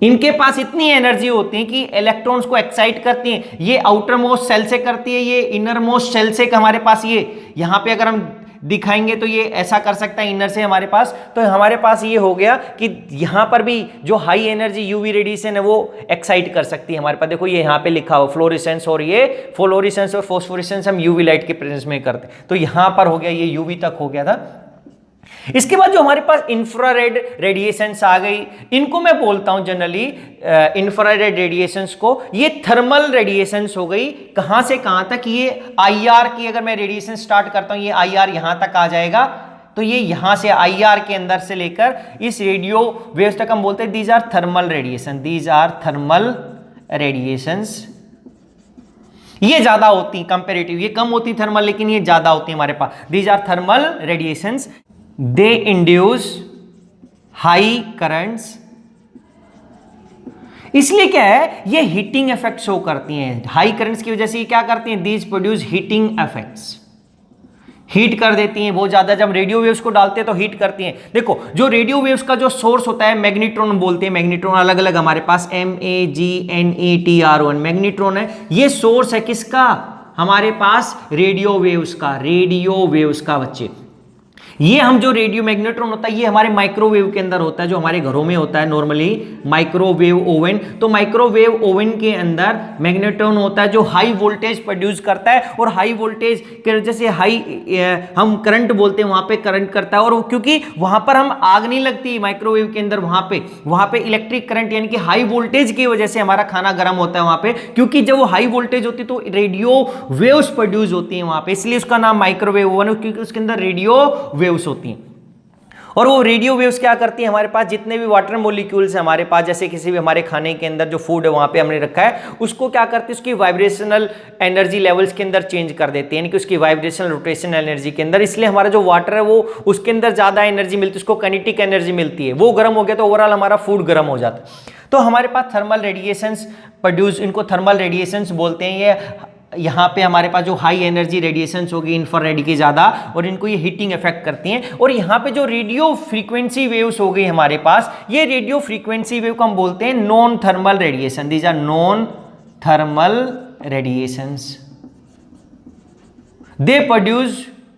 इनके पास इतनी एनर्जी होती है कि इलेक्ट्रॉन्स को एक्साइट करती हैं। ये आउटर मोस्ट सेल से करती है, ये इनर मोस्ट सेल से। हमारे पास ये यहां पे अगर हम दिखाएंगे तो ये ऐसा कर सकता है इनर से हमारे पास। तो हमारे पास ये हो गया कि यहां पर भी जो हाई एनर्जी यूवी रेडिएशन है वो एक्साइट कर सकती है हमारे पास। देखो ये यहां पे लिखा हो फ्लोरेसेंस, और ये फ्लोरेसेंस और फोस्फोरेसेंस हम यूवी लाइट के प्रेजेंस में करते हैं। तो यहां पर हो गया, ये यूवी तक हो गया था। इसके बाद जो हमारे पास इंफ्रारेड रेडिएशंस आ गई, इनको मैं बोलता हूं जनरली इंफ्रारेड रेडिएशंस को, ये थर्मल रेडिएशंस हो गई। कहां से कहां तक, ये आईआर की अगर मैं रेडिएशन स्टार्ट करता हूं, ये आईआर यहां तक आ जाएगा। तो ये यहां से आईआर के अंदर से लेकर इस रेडियो वेव्स तक हम बोलते हैं these are thermal radiation, these are thermal radiations. ये ज्यादा होती कंपेरेटिव, ये कम होती थर्मल, लेकिन ये ज्यादा होती है हमारे पास। These are thermal radiations, they induce high currents। इसलिए क्या है, ये हीटिंग इफेक्ट शो करती हैं। हाई करंट्स की वजह से ये क्या करती हैं, these produce heating effects, heat कर देती हैं बहुत ज्यादा। जब रेडियो वेव्स को डालते हैं तो हीट करती हैं। देखो जो रेडियो वेव्स का जो सोर्स होता है, मैग्नेट्रॉन बोलते हैं। मैग्नेट्रॉन अलग अलग हमारे पास MAGNETRON मैग्नेट्रॉन है। ये सोर्स है किसका, हमारे पास रेडियो वेव्स का, रेडियो वेव्स का बच्चे। ये हम जो रेडियो मैग्नेट्रॉन होता है ये हमारे माइक्रोवेव के अंदर होता है, जो हमारे घरों में होता है नॉर्मली, माइक्रोवेव ओवन। तो माइक्रोवेव ओवन के अंदर मैग्नेट्रॉन होता है जो हाई वोल्टेज प्रोड्यूस करता है, और हाई वोल्टेज की वजह से हाई हम करंट बोलते हैं, वहां पे करंट करता है। और क्योंकि वहां पर हम आग नहीं लगती माइक्रोवेव के अंदर, वहां पे इलेक्ट्रिक करंट यानी कि हाई वोल्टेज की वजह से हमारा खाना गर्म होता है वहां पे। क्योंकि जब वो हाई वोल्टेज होती है तो रेडियो वेव्स प्रोड्यूस होती है वहां पे, इसलिए उसका नाम माइक्रोवेव ओवन, क्योंकि उसके अंदर रेडियो वेव्स होती हैं। और वो रेडियो वेव्स क्या करती है, हमारे पास जितने भी वाटर मॉलिक्यूल्स हैं हमारे पास, जैसे किसी भी हमारे खाने के अंदर जो फूड है वहां पे हमने रखा है, उसको क्या करती है, उसकी वाइब्रेशनल एनर्जी लेवल्स के अंदर चेंज कर देती है, यानी कि उसकी वाइब्रेशनल रोटेशन एनर्जी के अंदर। इसलिए हमारा जो वाटर है वो उसके अंदर ज्यादा एनर्जी मिलती है, उसको काइनेटिक एनर्जी मिलती है। वो गर्म हो गया तो ओवरऑल हमारा फूड गर्म हो जाता है। तो हमारे पास थर्मल रेडिएशंस प्रोड्यूस, इनको थर्मल रेडिएशंस बोलते हैं। ये यहाँ पे हमारे पास जो हाई एनर्जी रेडिएशंस होगी इंफ्रारेड की ज़्यादा, और इनको ये हीटिंग इफेक्ट करती हैं। और यहाँ पे जो रेडियो फ्रीक्वेंसी वेव्स हो गई हमारे पास, ये रेडियो फ्रीक्वेंसी वेव को हम बोलते हैं non thermal radiation. These are non thermal radiations.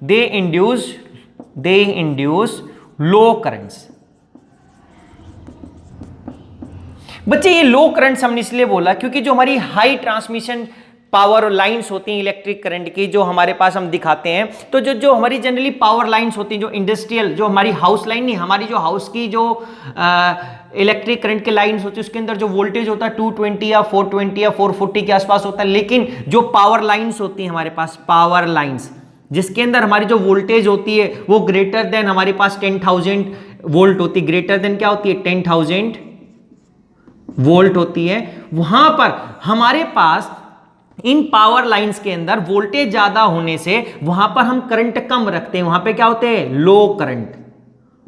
They induce low currents. बच्चे ये लो करंट्स हमने इसलिए बोला क्योंकि जो हमारी हाई ट्रांसमिशन पावर लाइंस होती हैं इलेक्ट्रिक करंट की, जो हमारे पास हम दिखाते हैं, तो जो हमारी जनरली पावर लाइंस होती हैं, जो इंडस्ट्रियल, जो हमारी हाउस लाइन नहीं, हमारी जो हाउस की जो इलेक्ट्रिक करंट के लाइंस होती है उसके अंदर जो वोल्टेज होता है 220 या 420 या 440 के आसपास होता है। लेकिन जो पावर लाइंस होती हैं हमारे पास, पावर लाइंस जिसके अंदर हमारी जो वोल्टेज होती है वो ग्रेटर देन हमारे पास 10,000 वोल्ट होती है। ग्रेटर देन क्या होती है, 10,000 वोल्ट होती है। वहां पर हमारे पास इन पावर लाइंस के अंदर वोल्टेज ज्यादा होने से वहां पर हम करंट कम रखते हैं। वहां पे क्या होते हैं, लो करंट।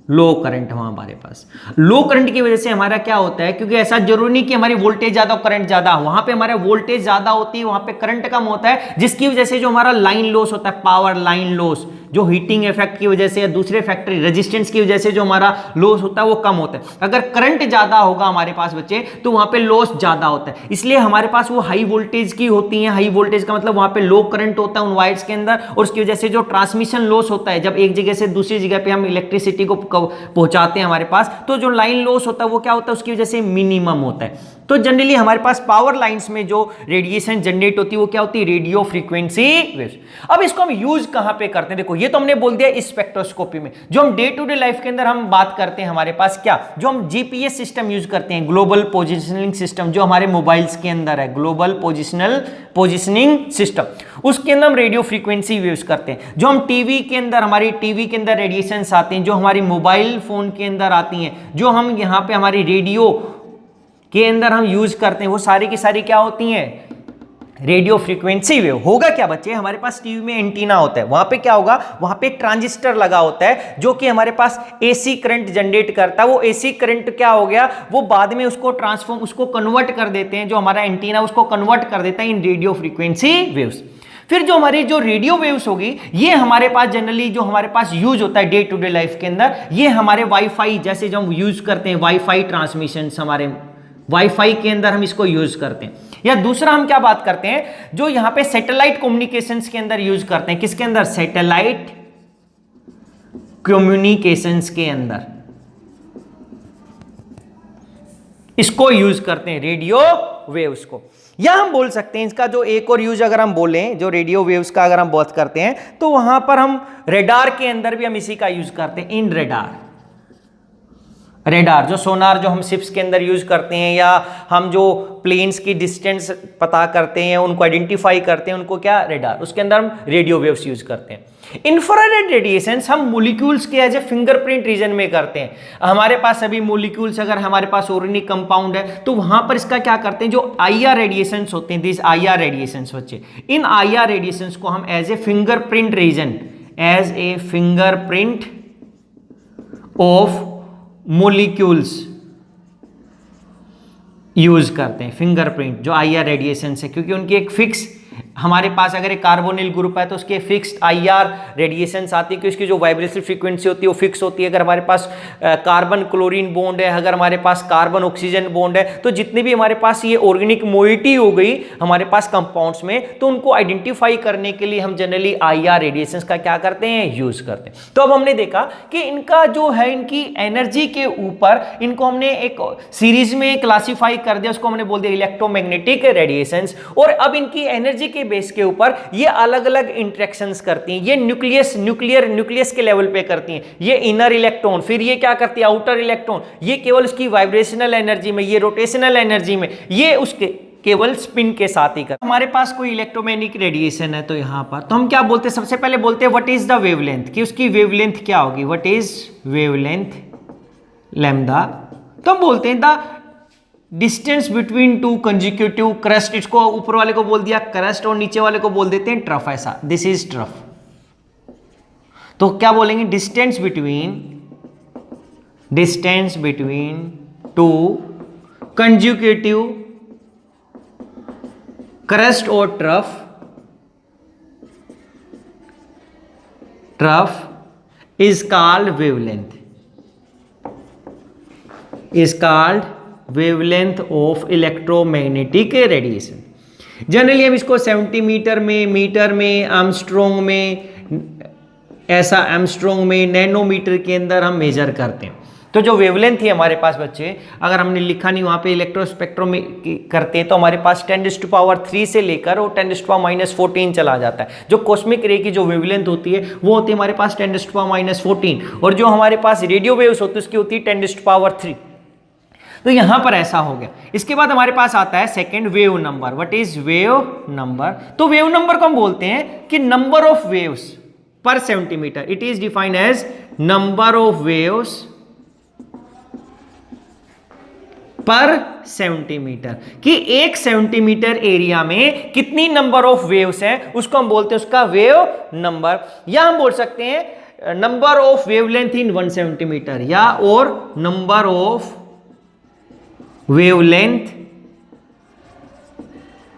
लो करंट हमारे पास, लो करंट की वजह से हमारा क्या होता है, क्योंकि ऐसा जरूरी नहीं कि हमारी वोल्टेज ज्यादा करंट ज्यादा, वहां पे हमारा वोल्टेज ज्यादा होती है, वहां पे करंट कम होता है, जिसकी वजह से जो हमारा लाइन लॉस होता है, पावर लाइन लॉस, जो हीटिंग इफेक्ट की वजह से या दूसरे फैक्टर रेजिस्टेंस की वजह से जो हमारा लॉस होता है वो कम होता है। अगर करंट ज्यादा होगा हमारे पास बच्चे तो वहां पे लॉस ज्यादा होता है। इसलिए हमारे पास वो हाई वोल्टेज की होती है। हाई वोल्टेज का मतलब वहां पे लो करंट होता है उन वायर्स के अंदर, और उसकी वजह से जो ट्रांसमिशन लॉस होता है, जब एक जगह से दूसरी जगह पे हम इलेक्ट्रिसिटी को पहुंचाते हैं हमारे पास, तो जो लाइन लॉस होता है वो क्या होता है, उसकी वजह से मिनिमम होता है। तो जनरली हमारे पास पावर लाइंस में जो रेडिएशन जनरेट होती है वो क्या होती है, रेडियो फ्रीक्वेंसी वेव्स। अब इसको हम यूज कहां पे करते हैं, देखो ये तो हमने बोल दिया स्पेक्ट्रोस्कोपी में। जो हम डे टू डे लाइफ के अंदर हम बात करते हैं हमारे पास क्या, जो हम जीपीएस सिस्टम यूज करते हैं, ग्लोबल पोजिशनिंग सिस्टम, जो हमारे मोबाइल्स के अंदर है, ग्लोबल पोजिशनिंग सिस्टम, उसके अंदर हम रेडियो फ्रीक्वेंसी वेव्स करते हैं। जो हम टीवी के अंदर, हमारी टीवी के अंदर रेडिएशंस आते हैं, जो हमारी मोबाइल फोन के अंदर आती हैं, जो हम यहां पे हमारी रेडियो के अंदर हम यूज करते हैं, वो सारी की सारी क्या होती हैं, रेडियो फ्रीक्वेंसी वेव। होगा क्या बच्चे, हमारे पास टीवी में एंटीना होता है, वहां पे क्या होगा, वहां पे एक ट्रांजिस्टर लगा होता है जो कि हमारे पास एसी करंट जनरेट करता है। वो एसी करंट क्या हो गया, वो बाद में उसको कन्वर्ट कर देते हैं, जो हमारा एंटीना उसको कन्वर्ट कर देता है इन रेडियो फ्रीक्वेंसी वेव्स। फिर जो हमारी जो रेडियो वेव्स होगी, ये हमारे पास जनरली जो हमारे पास यूज होता है डे टू डे लाइफ के अंदर, ये हमारे वाईफाई, जैसे जो हम यूज करते हैं वाईफाई ट्रांसमिशन, हमारे वाईफाई के अंदर हम इसको यूज करते हैं। या दूसरा हम क्या बात करते हैं, जो यहां पे सैटेलाइट कम्युनिकेशंस के अंदर यूज करते हैं, किसके अंदर, सैटेलाइट कम्युनिकेशंस के अंदर इसको यूज करते हैं, रेडियो वेव्स को। या हम बोल सकते हैं इसका जो एक और यूज अगर हम बोलें, जो रेडियो वेव्स का अगर हम बात करते हैं, तो वहां पर हम रेडार के अंदर भी हम इसी का यूज करते हैं, इन रेडार। रेडार जो सोनार जो हम शिप्स के अंदर यूज करते हैं, या हम जो प्लेन्स की डिस्टेंस पता करते हैं, उनको आइडेंटिफाई करते हैं, उनको क्या, रेडार, उसके अंदर हम रेडियो वेव्स यूज करते हैं। इंफ्रारेड रेडिएशंस हम मॉलिक्यूल्स के एज ए फिंगरप्रिंट रीजन में करते हैं। हमारे पास सभी मॉलिक्यूल्स, अगर हमारे पास ऑर्गेनिक कंपाउंड है तो वहां पर इसका क्या करते हैं, जो आईआर रेडिएशंस होते हैं, दिस आईआर रेडिएशंस बच्चे, इन आईआर रेडिएशंस को हम as a fingerprint region, as a fingerprint of molecules use करते हैं। फिंगरप्रिंट जो आईआर रेडिएशन है, क्योंकि उनकी एक फिक्स, हमारे पास अगर एक कार्बोनिल ग्रुप है तो उसके फिक्स्ड आईआर रेडिएशंस आती है कि उसकी जो वाइब्रेशनल फ्रीक्वेंसी होती है वो फिक्स होती है। अगर हमारे पास कार्बन क्लोरीन बॉन्ड है, अगर हमारे पास कार्बन ऑक्सीजन बॉन्ड है, तो जितने भी हमारे पास ये ऑर्गेनिक मोइटी हो गई हमारे पास कंपाउंड्स में, तो उनको आइडेंटिफाई करने के लिए हम जनरली आईआर रेडिएशंस का क्या करते हैं, यूज करते हैं। तो अब हमने देखा कि इनका जो है, इनकी एनर्जी के ऊपर इनको हमने एक सीरीज में क्लासीफाई कर दिया, उसको हमने बोल दिया इलेक्ट्रोमैग्नेटिक रेडिएशंस। और अब इनकी एनर्जी के बेस के ऊपर ये अलग अलग इंटरेक्शंस करती हैं। ये न्यूक्लियस के लेवल पे करती हैं, ये इनर इलेक्ट्रॉन, फिर ये क्या करती है, आउटर इलेक्ट्रॉन, ये केवल उसकी वाइब्रेशनल एनर्जी में, ये रोटेशनल एनर्जी में, ये उसके केवल स्पिन के साथ ही कर। हमारे पास कोई इलेक्ट्रोमैग्नेटिक रेडिएशन है तो यहां पर तो हम क्या बोलते हैं, सबसे पहले बोलते हैं व्हाट इज द वेवलेंथ, कि उसकी वेवलेंथ क्या होगी, व्हाट इज वेवलेंथ लैम्डा। तो हम बोलते हैं the distance between two consecutive crust, इसको ऊपर वाले को बोल दिया क्रस्ट और नीचे वाले को बोल देते हैं ट्रफ, ऐसा, दिस इज ट्रफ। तो क्या बोलेंगे, distance between two consecutive crest और trough is called wavelength, is called wavelength of electromagnetic radiation. Generally हम इसको सेंटीमीटर में, मीटर में, आर्मस्ट्रॉन्ग में, ऐसा आर्मस्ट्रॉन्ग में, नैनोमीटर के अंदर हम मेजर करते हैं। तो जो वेवलेंथ है हमारे पास बच्चे, अगर हमने लिखा नहीं वहां पे इलेक्ट्रोस्पेक्ट्रोम करते हैं तो हमारे पास 10⁻³ से लेकर और 10⁻⁻14 चला जाता है। जो कॉस्मिक रे की जो वेवलेंथ होती है वो होती है हमारे पास 10⁻⁻14, और जो हमारे पास रेडियो वेव्स होती है उसकी होती है 10⁻3। तो यहां पर ऐसा हो गया। इसके बाद हमारे पास आता है second wave number, what is wave number. तो वेव नंबर को हम बोलते हैं कि number of waves per centimetre, it is defined as number of waves per centimetre, कि 1 सेंटीमीटर एरिया में कितनी नंबर ऑफ वेव्स हैं उसको हम बोलते हैं उसका वेव नंबर। या हम बोल सकते हैं number of wavelength in 1 centimetre, या और number of wavelength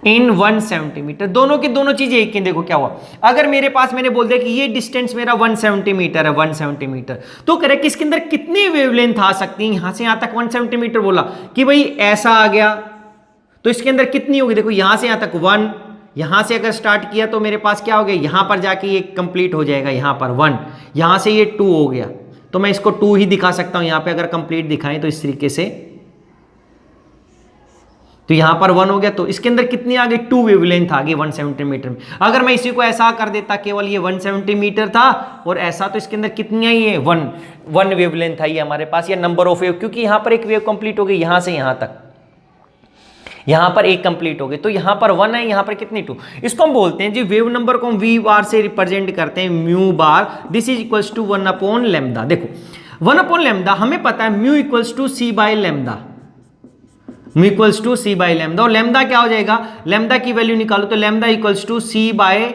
in 1 centimetre. दोनों की दोनों चीजें एक ही। देखो क्या हुआ, अगर मेरे पास मैंने बोल दिया कि ये डिस्टेंस मेरा 1 सेंटीमीटर है, 1 सेंटीमीटर, तो करें कि इसके अंदर कितनी वेवलेंथ आ सकती है। यहां से यहां तक 1 सेंटीमीटर बोला कि भाई ऐसा आ गया, तो इसके अंदर कितनी होगी, देखो यहां से यहां तक 1, यहां से अगर स्टार्ट किया तो मेरे पास क्या हो गया, यहां पर जाके ये कंप्लीट हो जाएगा, यहां पर 1, यहां से ये 2 हो गया, तो मैं इसको 2 ही दिखा सकता हूं। यहां पे अगर कंप्लीट दिखाएं तो इस तरीके से, तो यहां पर 1 हो गया, तो इसके अंदर कितनी आ गई, 2 वेवलेंथ आ गई 1 सेंटीमीटर में। अगर मैं इसी को ऐसा कर देता, केवल ये 1 सेंटीमीटर था और ऐसा, तो इसके अंदर कितनी आई है, 1 वेवलेंथ आई है हमारे पास, या नंबर ऑफ वेव, क्योंकि यहां पर एक वेव कंप्लीट हो गई, यहां से यहां तक, यहां पर एक कंप्लीट हो गई, तो यहां पर 1 है, यहां पर कितनी 2। इसको हम बोलते हैं जी वेव नंबर को हम वी बार से रिप्रेजेंट करते हैं, mu bar, this is equals to 1/λ। देखो 1/λ हमें पता है mu equals to c/λ। Equals to c by lambda, और लैम्डा क्या हो जाएगा, लैम्डा की वैल्यू निकालो तो lambda equals to c by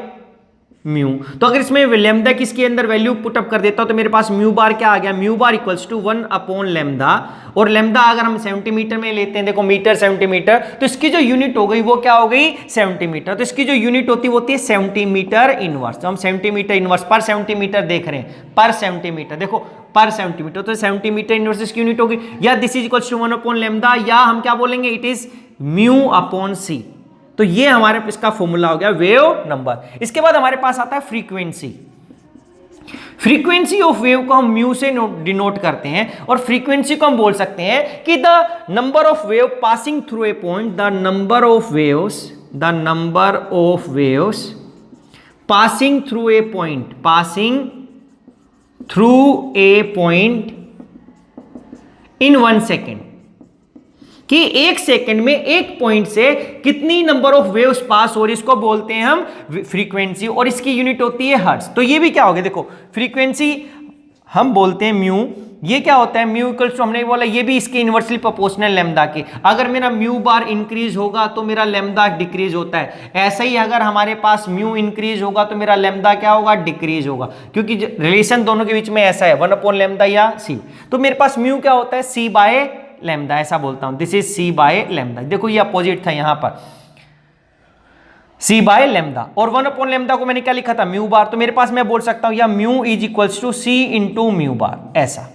mu. तो अगर इसमें लैम्डा किसके अंदर वैल्यू पुटअप कर देता हूं तो मेरे पास म्यू बार क्या आ गया, mu bar equals to 1 upon lambda, और लैम्डा अगर हम सेंटीमीटर में लेते हैं, देखो मीटर सेंटीमीटर, तो इसकी जो यूनिट हो गई वो क्या हो गई, सेंटीमीटर। तो इसकी जो यूनिट होती है सेंटीमीटर इनवर्स। तो हम सेंटीमीटर इनवर्स पर सेंटीमीटर देख रहे हैं, पर सेंटीमीटर, देखो पर सेंटीमीटर, तो सेंटीमीटर इनवर्स इसकी यूनिट होगी, या this is equals to 1 upon lambda, या हम क्या बोलेंगे, it is mu upon C. तो ये हमारे इसका फॉर्मूला हो गया वेव नंबर। इसके बाद हमारे पास आता है फ्रीक्वेंसी। फ्रीक्वेंसी ऑफ वेव को हम म्यू से डिनोट करते हैं, और फ्रीक्वेंसी को हम बोल सकते हैं कि the number of wave passing through a point, the number of waves passing through a point in 1 second, कि 1 सेकंड में एक पॉइंट से कितनी नंबर ऑफ वेव्स पास हो रही, इसको बोलते हैं हम फ्रीक्वेंसी, और इसकी यूनिट होती है हर्ट्ज। तो ये भी क्या हो गया, देखो फ्रीक्वेंसी हम बोलते हैं म्यू, ये क्या होता है, म्यू इक्वल्स टू, हमने बोला ये भी इसके इनवर्सली प्रोपोर्शनल लैम्डा के। अगर मेरा म्यू बार इंक्रीज होगा तो मेरा लैम्डा डिक्रीज होता है, ऐसा ही अगर हमारे पास म्यू इंक्रीज होगा तो मेरा लैम्डा क्या होगा, डिक्रीज होगा, क्योंकि रिलेशन दोनों के बीच में ऐसा है 1 अपॉन लैम्डा या सी। तो मेरे पास म्यू क्या होता है, सी बाय लैम्डा, ऐसा बोलता हूं, this is C by lambda. देखो ये अपोजिट था यहां पर, सी बाय लैम्डा, और 1 अपॉन लैम्डा को मैंने क्या लिखा था, म्यू बार। तो मेरे पास मैं बोल सकता हूं या mu is equals to C into mu bar, ऐसा।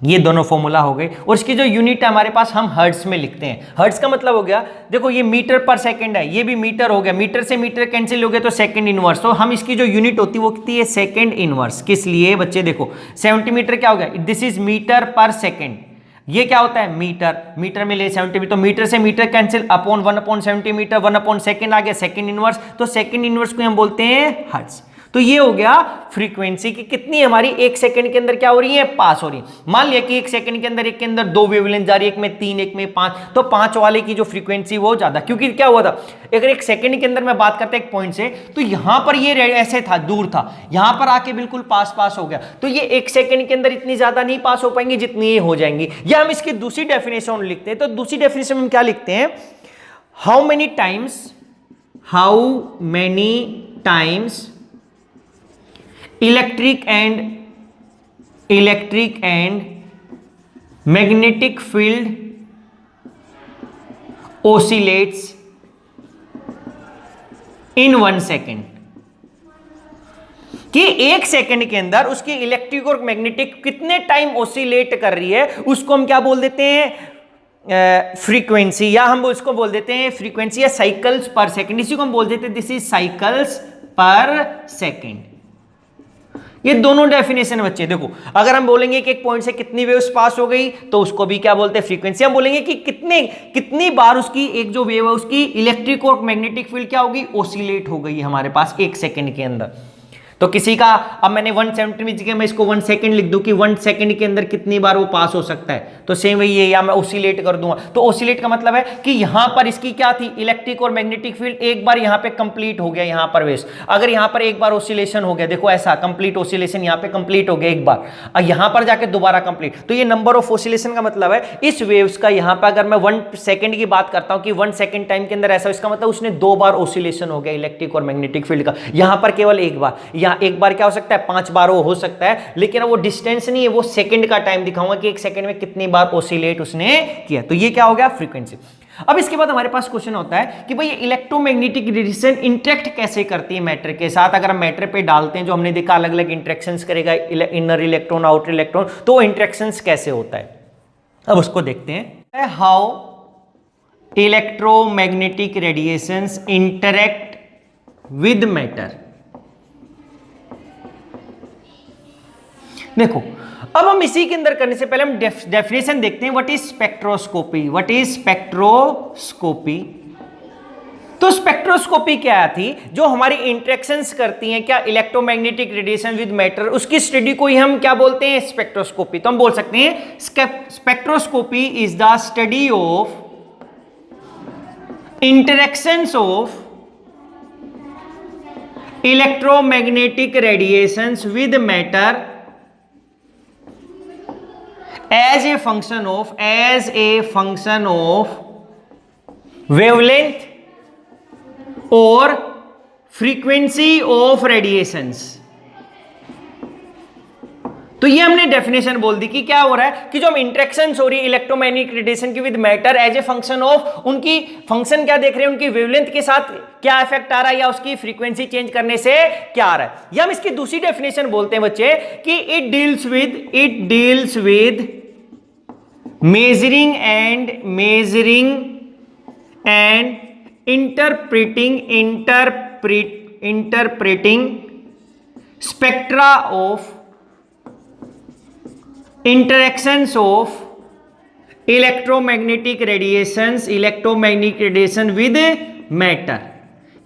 ये दोनों फॉर्मूला हो गए, और इसकी जो यूनिट है हमारे पास हम हर्ट्ज में लिखते हैं। हर्ट्ज का मतलब हो गया, देखो ये मीटर पर सेकंड है, ये भी मीटर हो गया, मीटर से मीटर कैंसिल हो गया तो सेकंड इनवर्स। तो हम इसकी जो यूनिट होती है वो कितनी है, सेकंड इनवर्स। किस लिए बच्चे, देखो सेंटीमीटर क्या हो गया, दिस इज मीटर पर सेकंड, ये क्या होता है मीटर, मीटर में ले सेंटीमीटर, तो मीटर से metre cancel, upon 1 upon centimetre, 1 upon second आ गया, सेकंड इनवर्स। तो सेकंड इनवर्स को हम बोलते हैं हर्ट्ज। तो ये हो गया फ्रीक्वेंसी की कितनी हमारी 1 सेकंड के अंदर क्या हो रही है, पास हो रही है। मान लिया कि 1 सेकंड के अंदर एक के अंदर 2 वेवलेंथ जा रही है, एक में 3, एक में 5, तो 5 वाले की जो फ्रीक्वेंसी वो ज्यादा, क्योंकि क्या हुआ था, अगर 1 सेकंड के अंदर मैं बात करता एक पॉइंट से, तो यहां पर ये ऐसे था, दूर था, यहां पर आके बिल्कुल पास हो गया, तो ये 1 सेकंड के अंदर इतनी ज्यादा नहीं पास हो पाएंगी जितनी ये हो जाएंगी। या हम इसकी दूसरी डेफिनेशन लिखते हैं, तो दूसरी डेफिनेशन में क्या लिखते हैं, how many times electric and magnetic field oscillates in 1 second, कि 1 सेकेंड के अंदर उसकी इलेक्ट्रिक और मैग्नेटिक कितने टाइम ओसिलेट कर रही है, उसको हम क्या बोल देते हैं, फ्रीक्वेंसी, या हम उसको बोल देते हैं फ्रीक्वेंसी या साइकिल्स पर सेकेंड। इसी को हम बोल देते हैं दिस इज साइकिल्स पर सेकेंड। ये दोनों डेफिनेशन है बच्चे। देखो अगर हम बोलेंगे कि एक पॉइंट से कितनी वेव्स पास हो गई तो उसको भी क्या बोलते हैं, फ्रीक्वेंसी। हम बोलेंगे कि कितनी बार उसकी एक जो वेव है उसकी इलेक्ट्रिक और मैग्नेटिक फील्ड क्या होगी, ओसिलेट हो गई हमारे पास 1 सेकेंड के अंदर। तो किसी का, अब मैंने 1 सेंटीमीटर की जगह मैं इसको 1 सेकंड लिख दूं कि 1 सेकंड के अंदर कितनी बार वो पास हो सकता है, तो सेम वही है, या मैं ओसिलेट कर दूंगा। तो ओसिलेट का मतलब है कि यहां पर इसकी क्या थी, इलेक्ट्रिक और मैग्नेटिक फील्ड एक बार यहां पे कंप्लीट हो गया, यहां पर वेव्स, अगर यहां पर एक बार ओसिलेशन हो गया, देखो ऐसा कंप्लीट ओसिलेशन यहां पे कंप्लीट हो गया एक बार, और यहां पर जाके दोबारा कंप्लीट, तो ये नंबर ऑफ ओसिलेशन का मतलब है इस वेव्स का। यहां पर अगर मैं 1 सेकंड की बात करता हूं कि 1 सेकंड टाइम के अंदर ऐसा, इसका मतलब उसने 2 बार ओसिलेशन हो गया इलेक्ट्रिक और मैग्नेटिक फील्ड का, यहां पर केवल एक बार, यहां एक बार क्या हो सकता है 5 बार वो हो सकता है, लेकिन वो डिस्टेंस नहीं है, वो सेकंड का टाइम दिखाऊंगा कि 1 सेकंड में कितनी बार ओसिलेट उसने किया। तो ये क्या हो गया, फ्रीक्वेंसी। अब इसके बाद हमारे पास क्वेश्चन होता है कि भाई इलेक्ट्रोमैग्नेटिक रेडिएशन इंटरेक्ट कैसे करती है मैटर के साथ। अगर हम मैटर पे डालते हैं, जो हमने देखा अलग अलग इंटरेक्शंस करेगा, इनर इलेक्ट्रॉन आउटर इलेक्ट्रॉन, तो इंटरेक्शंस कैसे होता है, अब उसको देखते हैं। How electromagnetic radiations interact with matter. देखो अब हम इसी के अंदर करने से पहले हम डेफिनेशन देखते हैं, what is spectroscopy. What is spectroscopy. तो स्पेक्ट्रोस्कोपी क्या थी, जो हमारी इंटरेक्शंस करती हैं क्या इलेक्ट्रोमैग्नेटिक रेडिएशन विद मैटर, उसकी स्टडी को ही हम क्या बोलते हैं, स्पेक्ट्रोस्कोपी। तो हम बोल सकते हैं spectroscopy is the study of interactions of electromagnetic radiations with matter as a function of wavelength और फ्रीक्वेंसी ऑफ रेडिएशंस। तो ये हमने डेफिनेशन बोल दी कि क्या हो रहा है कि जो हम इंटरेक्शंस हो रही है इलेक्ट्रोमैग्नेटिक रेडिएशन की with matter as a function of, उनकी फंक्शन क्या देख रहे हैं, उनकी वेवलेंथ के साथ क्या इफेक्ट आ रहा है या उसकी फ्रीक्वेंसी चेंज करने से क्या आ रहा है। या हम इसकी दूसरी डेफिनेशन बोलते हैं बच्चे कि it deals with measuring and interpreting spectra of interactions of electromagnetic radiation with matter,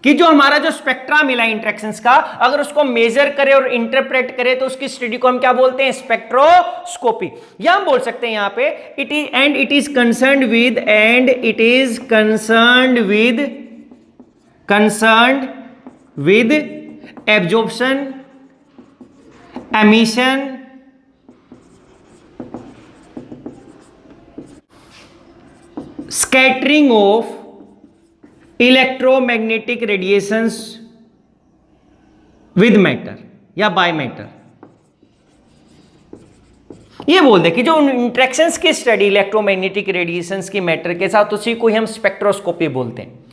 कि जो हमारा जो स्पेक्ट्रा मिला इंटरेक्शंस का, अगर उसको मेजर करें और इंटरप्रेट करें तो उसकी स्टडी को हम क्या बोलते हैं, स्पेक्ट्रोस्कोपी। या हम बोल सकते हैं यहां पे it is concerned with absorption, emission, scattering of electromagnetic radiations with matter या बाय मैटर। ये बोल दे कि जो इंटरेक्शंस की स्टडी इलेक्ट्रोमैग्नेटिक रेडिएशंस की मैटर के साथ, उसी को ही हम स्पेक्ट्रोस्कोपी बोलते हैं।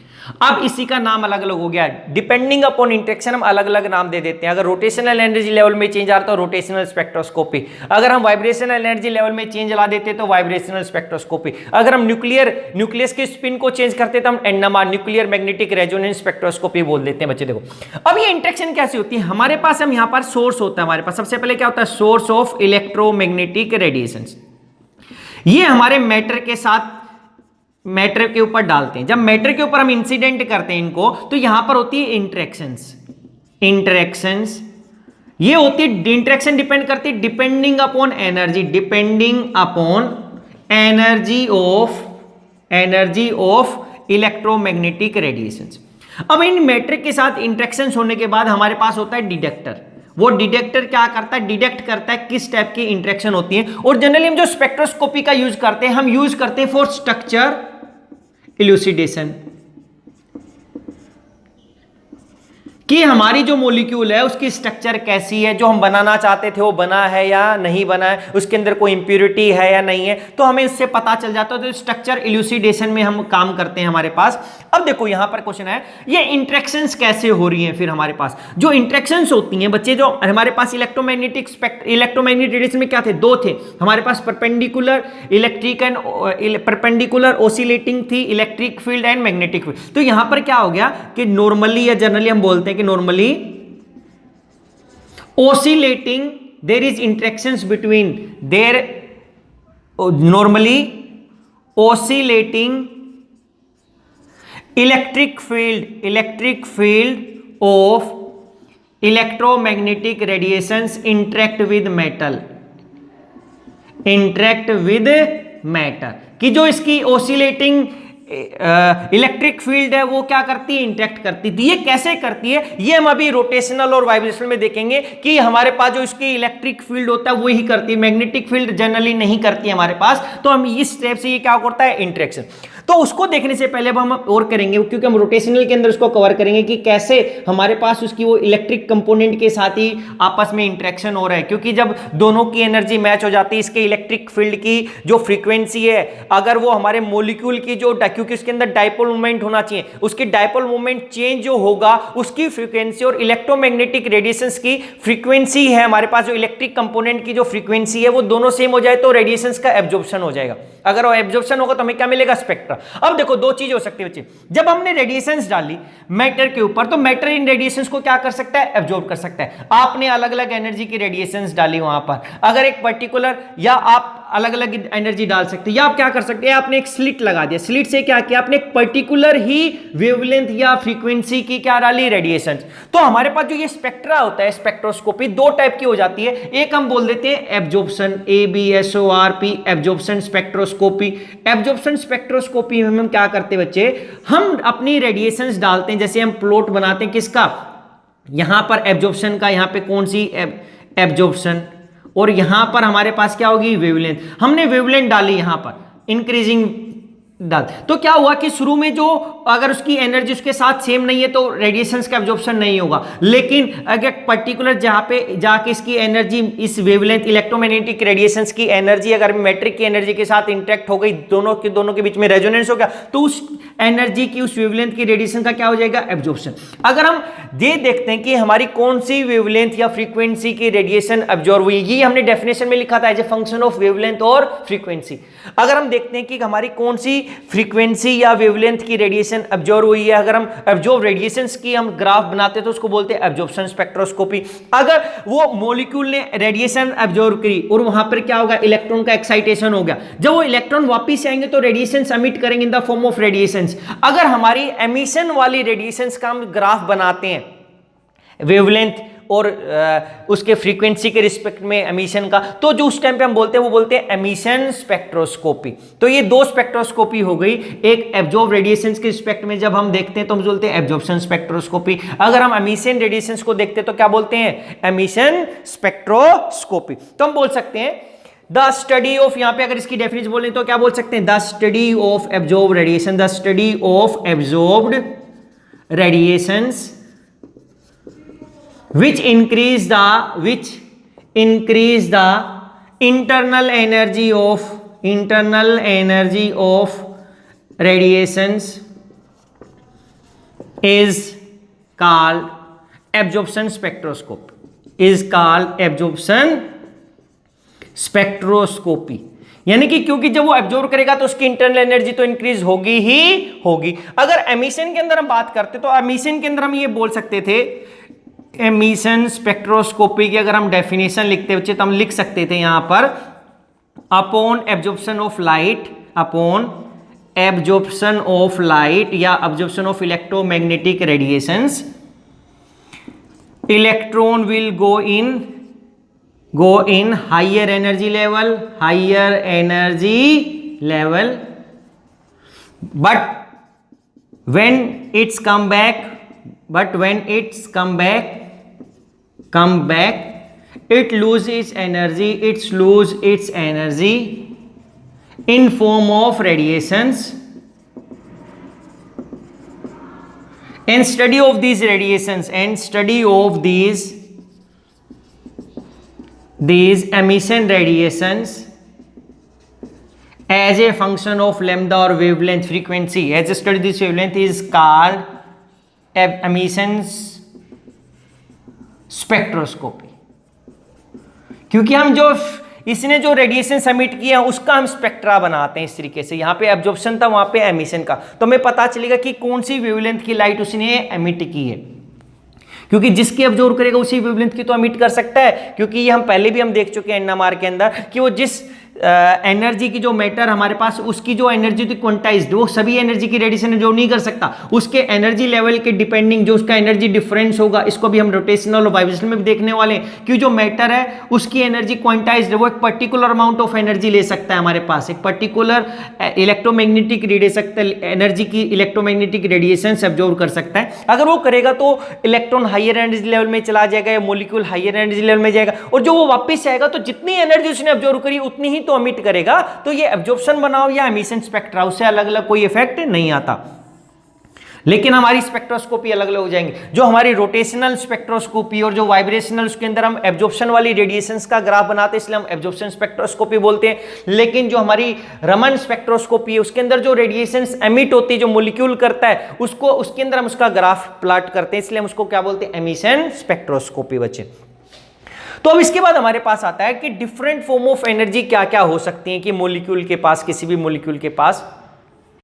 अब इसी का नाम अलग अलग हो गया, डिपेंडिंग अपॉन इंटरेक्शन हम अलग अलग नाम दे देते हैं। अगर रोटेशनल एनर्जी लेवल में चेंज आ रहा तो रोटेशनल स्पेक्ट्रोस्कोपी, अगर हम वाइब्रेशनल एनर्जी लेवल में चेंज ला देते तो वाइब्रेशनल स्पेक्ट्रोस्कोपी, अगर हम न्यूक्लियस की स्पिन को चेंज करते तो हम NMR, nuclear magnetic resonance spectroscopy बोल देते हैं बच्चे। देखो अब ये इंटरेक्शन कैसे होती है, हमारे पास हम यहाँ पर सोर्स होता है, हमारे पास सबसे पहले क्या होता है, सोर्स ऑफ इलेक्ट्रोमैग्नेटिक रेडिएशन। ये हमारे मैटर के साथ मैटर के ऊपर डालते हैं। जब मैटर के ऊपर हम इंसिडेंट करते हैं इनको, तो यहां पर होती है इंटरेक्शंस। ये होती है, इंटरेक्शन डिपेंड करती है depending upon energy of electromagnetic radiations. अब इन मैटर के साथ इंटरेक्शंस होने के बाद हमारे पास होता है डिटेक्टर। वो डिटेक्टर क्या करता है, डिटेक्ट करता है किस टाइप की इंटरेक्शन होती है। और जनरली हम जो स्पेक्ट्रोस्कोपी का यूज करते हैं, हम यूज करते हैं फॉर स्ट्रक्चर इल्यूसिडेशन, कि हमारी जो मॉलिक्यूल है उसकी स्ट्रक्चर कैसी है, जो हम बनाना चाहते थे वो बना है या नहीं बना है, उसके अंदर कोई इंप्योरिटी है या नहीं है, तो हमें इससे पता चल जाता है। तो स्ट्रक्चर इल्यूसिडेशन में हम काम करते हैं हमारे पास। अब देखो यहां पर क्वेश्चन है, ये इंटरेक्शंस कैसे हो रही हैं। फिर हमारे पास जो इंटरेक्शंस होती हैं बच्चे, जो हमारे पास इलेक्ट्रोमैग्नेटिक रेडिएशन में क्या थे, दो थे हमारे पास, परपेंडिकुलर ऑसिलेटिंग थी electric field and magnetic field. तो यहां पर क्या हो गया कि नॉर्मली या जनरली हम बोलते हैं कि normally oscillating there is interactions between their normally oscillating electric field of electromagnetic radiations interact with matter, कि जो इसकी oscillating इलेक्ट्रिक फील्ड है वो क्या करती है, इंटरेक्ट करती है। ये कैसे करती है, ये हम अभी रोटेशनल और वाइब्रेशनल में देखेंगे कि हमारे पास जो इसकी इलेक्ट्रिक फील्ड होता है वो ही करती है, मैग्नेटिक फील्ड जनरली नहीं करती है हमारे पास। तो हम इस स्टेप से ये क्या करता है, इंटरेक्शन। तो उसको देखने से पहले अब हम और करेंगे, क्योंकि हम रोटेशनल के अंदर उसको कवर करेंगे कि कैसे हमारे पास उसकी वो इलेक्ट्रिक कंपोनेंट के साथ ही आपस में इंटरेक्शन हो रहा है। क्योंकि जब दोनों की एनर्जी मैच हो जाती है, इसके इलेक्ट्रिक फील्ड की जो फ्रीक्वेंसी है, अगर वो हमारे मॉलिक्यूल की जो, क्योंकि उसके अंदर डाइपोल मूवमेंट होना चाहिए, उसकी डाइपोल मूवमेंट चेंज जो होगा उसकी फ्रीक्वेंसी और इलेक्ट्रोमैग्नेटिक रेडिएशंस की फ्रीक्वेंसी है हमारे पास, जो इलेक्ट्रिक कंपोनेंट की जो फ्रीक्वेंसी है वो दोनों सेम हो जाए तो रेडिएशंस का एब्जॉर्प्शन हो जाएगा। अगर वो एब्जॉर्प्शन होगा तो हमें क्या मिलेगा, स्पेक्ट्रा। अब देखो दो चीज हो सकती है बच्चे, जब हमने रेडिएशंस डाली मैटर के ऊपर, तो मैटर इन रेडिएशंस को क्या कर सकता है, एब्जॉर्ब कर सकता है। आपने अलग अलग एनर्जी की रेडिएशंस डाली वहां पर, अगर एक पर्टिकुलर, या आप अलग अलग एनर्जी डाल सकते हैं, या आप क्या कर सकते हैं, आपने एक स्लिट लगा दिया, स्लिट से क्या किया आपने, एक पर्टिकुलर ही वेवलेंथ या फ्रीक्वेंसी की क्या डाली, रेडिएशन। तो हमारे पास जो ये स्पेक्ट्रा होता है, स्पेक्ट्रोस्कोपी दो टाइप की हो जाती है। एक हम बोल देते हैं absorption, ABSORP, absorption spectroscopy. Absorption spectroscopy में हम क्या करते हैं बच्चे, हम अपनी रेडिएशंस डालते हैं, जैसे हम प्लॉट बनाते हैं किसका, यहां पर एब्जॉर्प्शन का, यहां पे कौन सी एब्जॉर्प्शन और यहां पर हमारे पास क्या होगी, वेवलेंथ। हमने वेवलेंथ डाली यहां पर इंक्रीजिंग डाल, तो क्या हुआ कि शुरू में जो अगर उसकी एनर्जी उसके साथ सेम नहीं है तो रेडिएशंस का एब्जॉर्प्शन नहीं होगा, लेकिन अगर पर्टिकुलर जहां पे जाके इसकी एनर्जी, इस वेवलेंथ इलेक्ट्रोमैग्नेटिक रेडिएशंस की एनर्जी अगर मैट्रिक की एनर्जी के साथ इंटरेक्ट हो गई, दोनों के बीच में रेजोनेंस हो गया, तो उस एनर्जी की, उस वेवलेंथ की रेडिएशन का क्या हो जाएगा, एब्जॉर्प्शन। अगर हम ये देखते हैं कि हमारी कौन सी वेवलेंथ या फ्रीक्वेंसी की रेडिएशन एब्जॉर्ब हुई, ये हमने डेफिनेशन में लिखा था as a function of wavelength और फ्रीक्वेंसी। अगर हम देखते हैं कि हमारी कौन सी फ्रीक्वेंसी या वेवलेंथ की रेडिएशन एब्जॉर्ब हुई है, अगर हम एब्जॉर्ब रेडिएशंस की हम ग्राफ बनाते हैं तो उसको बोलते हैं एब्जॉर्प्शन स्पेक्ट्रोस्कोपी। अगर वो मॉलिक्यूल ने रेडिएशन एब्जॉर्ब करी और वहां पर क्या होगा, इलेक्ट्रॉन का एक्साइटेशन हो गया, जब वो इलेक्ट्रॉन वापस आएंगे तो रेडिएशंस एमिट करेंगे in the form of radiations. अगर हमारी एमिशन वाली रेडिएशंस का हम ग्राफ बनाते हैं वेवलेंथ और उसके फ्रीक्वेंसी के रिस्पेक्ट में एमिशन का, तो जो उस टाइम पे हम बोलते हैं वो बोलते हैं एमिशन स्पेक्ट्रोस्कोपी। तो ये दो स्पेक्ट्रोस्कोपी हो गई, एक एब्जॉर्ब रेडिएशंस के रिस्पेक्ट में जब हम देखते हैं तो हम बोलते हैं एब्जॉर्प्शन स्पेक्ट्रोस्कोपी। अगर हम एमिशन रेडिएशंस को देखते हैं तो क्या बोलते हैं, एमिशन स्पेक्ट्रोस्कोपी। तो हम बोल सकते हैं द स्टडी ऑफ, यहां पे अगर इसकी डेफिनेशन बोलें तो क्या बोल सकते हैं, the study of absorb radiation, the study of absorbed radiations which increase the internal energy of radiations is called absorption spectroscopy। यानी कि क्योंकि जब वो एब्जॉर्ब करेगा तो उसकी इंटरनल एनर्जी तो इंक्रीज होगी ही होगी। अगर एमिशन के अंदर हम बात करते तो एमिशन के अंदर हम ये बोल सकते थे, एमिशन स्पेक्ट्रोस्कोपी की अगर हम डेफिनेशन लिखते बच्चे तो हम लिख सकते थे यहां पर upon absorption of light, upon absorption of light या absorption of electromagnetic radiations, electron will go in higher energy level, but when it's come back it loses its energy in form of radiations, and study of these radiations and study of these emission radiations as a function of lambda or wavelength frequency, as a study this wavelength is called emissions spectroscopy. क्योंकि हम जो इसने जो radiation emit किया उसका हम spectra बनाते हैं इस तरीके से, यहां पे एब्जॉर्प्शन था वहां पे एमिशन का, तो हमें पता चलेगा कि कौन सी वेवलेंथ की लाइट उसने एमिट की है, क्योंकि जिसकी एब्जॉर्ब करेगा उसी वेवलेंथ की तो एमिट कर सकता है। क्योंकि ये हम पहले भी हम देख चुके हैं एनएमआर के अंदर कि वो जिस एनर्जी की जो मैटर हमारे पास उसकी जो एनर्जी थी क्वांटाइज्ड, वो सभी एनर्जी की रेडिएशन जो नहीं कर सकता, उसके एनर्जी लेवल के डिपेंडिंग जो उसका एनर्जी डिफरेंस होगा, इसको भी हम रोटेशनल और वाइब्रेशनल में भी देखने वाले हैं कि जो मैटर है उसकी एनर्जी क्वांटाइज्ड है, वो एक पर्टिकुलर अमाउंट ऑफ एनर्जी ले सकता है हमारे पास, एक पर्टिकुलर इलेक्ट्रोमैग्नेटिक एनर्जी की इलेक्ट्रोमैग्नेटिक रेडिएशन एब्जॉर्ब कर सकता है। अगर वो करेगा तो इलेक्ट्रॉन हायर एनर्जी लेवल में चला जाएगा या मॉलिक्यूल हायर एनर्जी लेवल में जाएगा, और जो वो वापस आएगा तो जितनी एनर्जी उसने एब्जॉर्ब करी उतनी ही तो एमिट करेगा। तो ये एब्जॉर्प्शन बनाओ या एमिशन स्पेक्ट्रा, उससे अलग अलग कोई इफेक्ट नहीं आता, लेकिन हमारी स्पेक्ट्रोस्कोपी अलग अलग हो जाएंगे। जो हमारी रोटेशनल स्पेक्ट्रोस्कोपी और जो वाइब्रेशनल, उसके अंदर हम एब्जॉर्प्शन वाली रेडिएशंस का ग्राफ बनाते हैं, इसलिए हम एब्जॉर्प्शन स्पेक्ट्रोस्कोपी बोलते हैं। लेकिन जो हमारी रमन स्पेक्ट्रोस्कोपी है उसके अंदर जो रेडिएशंस एमिट होती है, जो मॉलिक्यूल करता है उसको, उसके अंदर हम उसका ग्राफ प्लॉट करते हैं, इसलिए हम उसको क्या बोलते हैं, एमिशन स्पेक्ट्रोस्कोपी बच्चे। तो अब इसके बाद हमारे पास आता है कि डिफरेंट फॉर्म ऑफ एनर्जी क्या क्या हो सकती है कि मॉलिक्यूल के पास, किसी भी मॉलिक्यूल के पास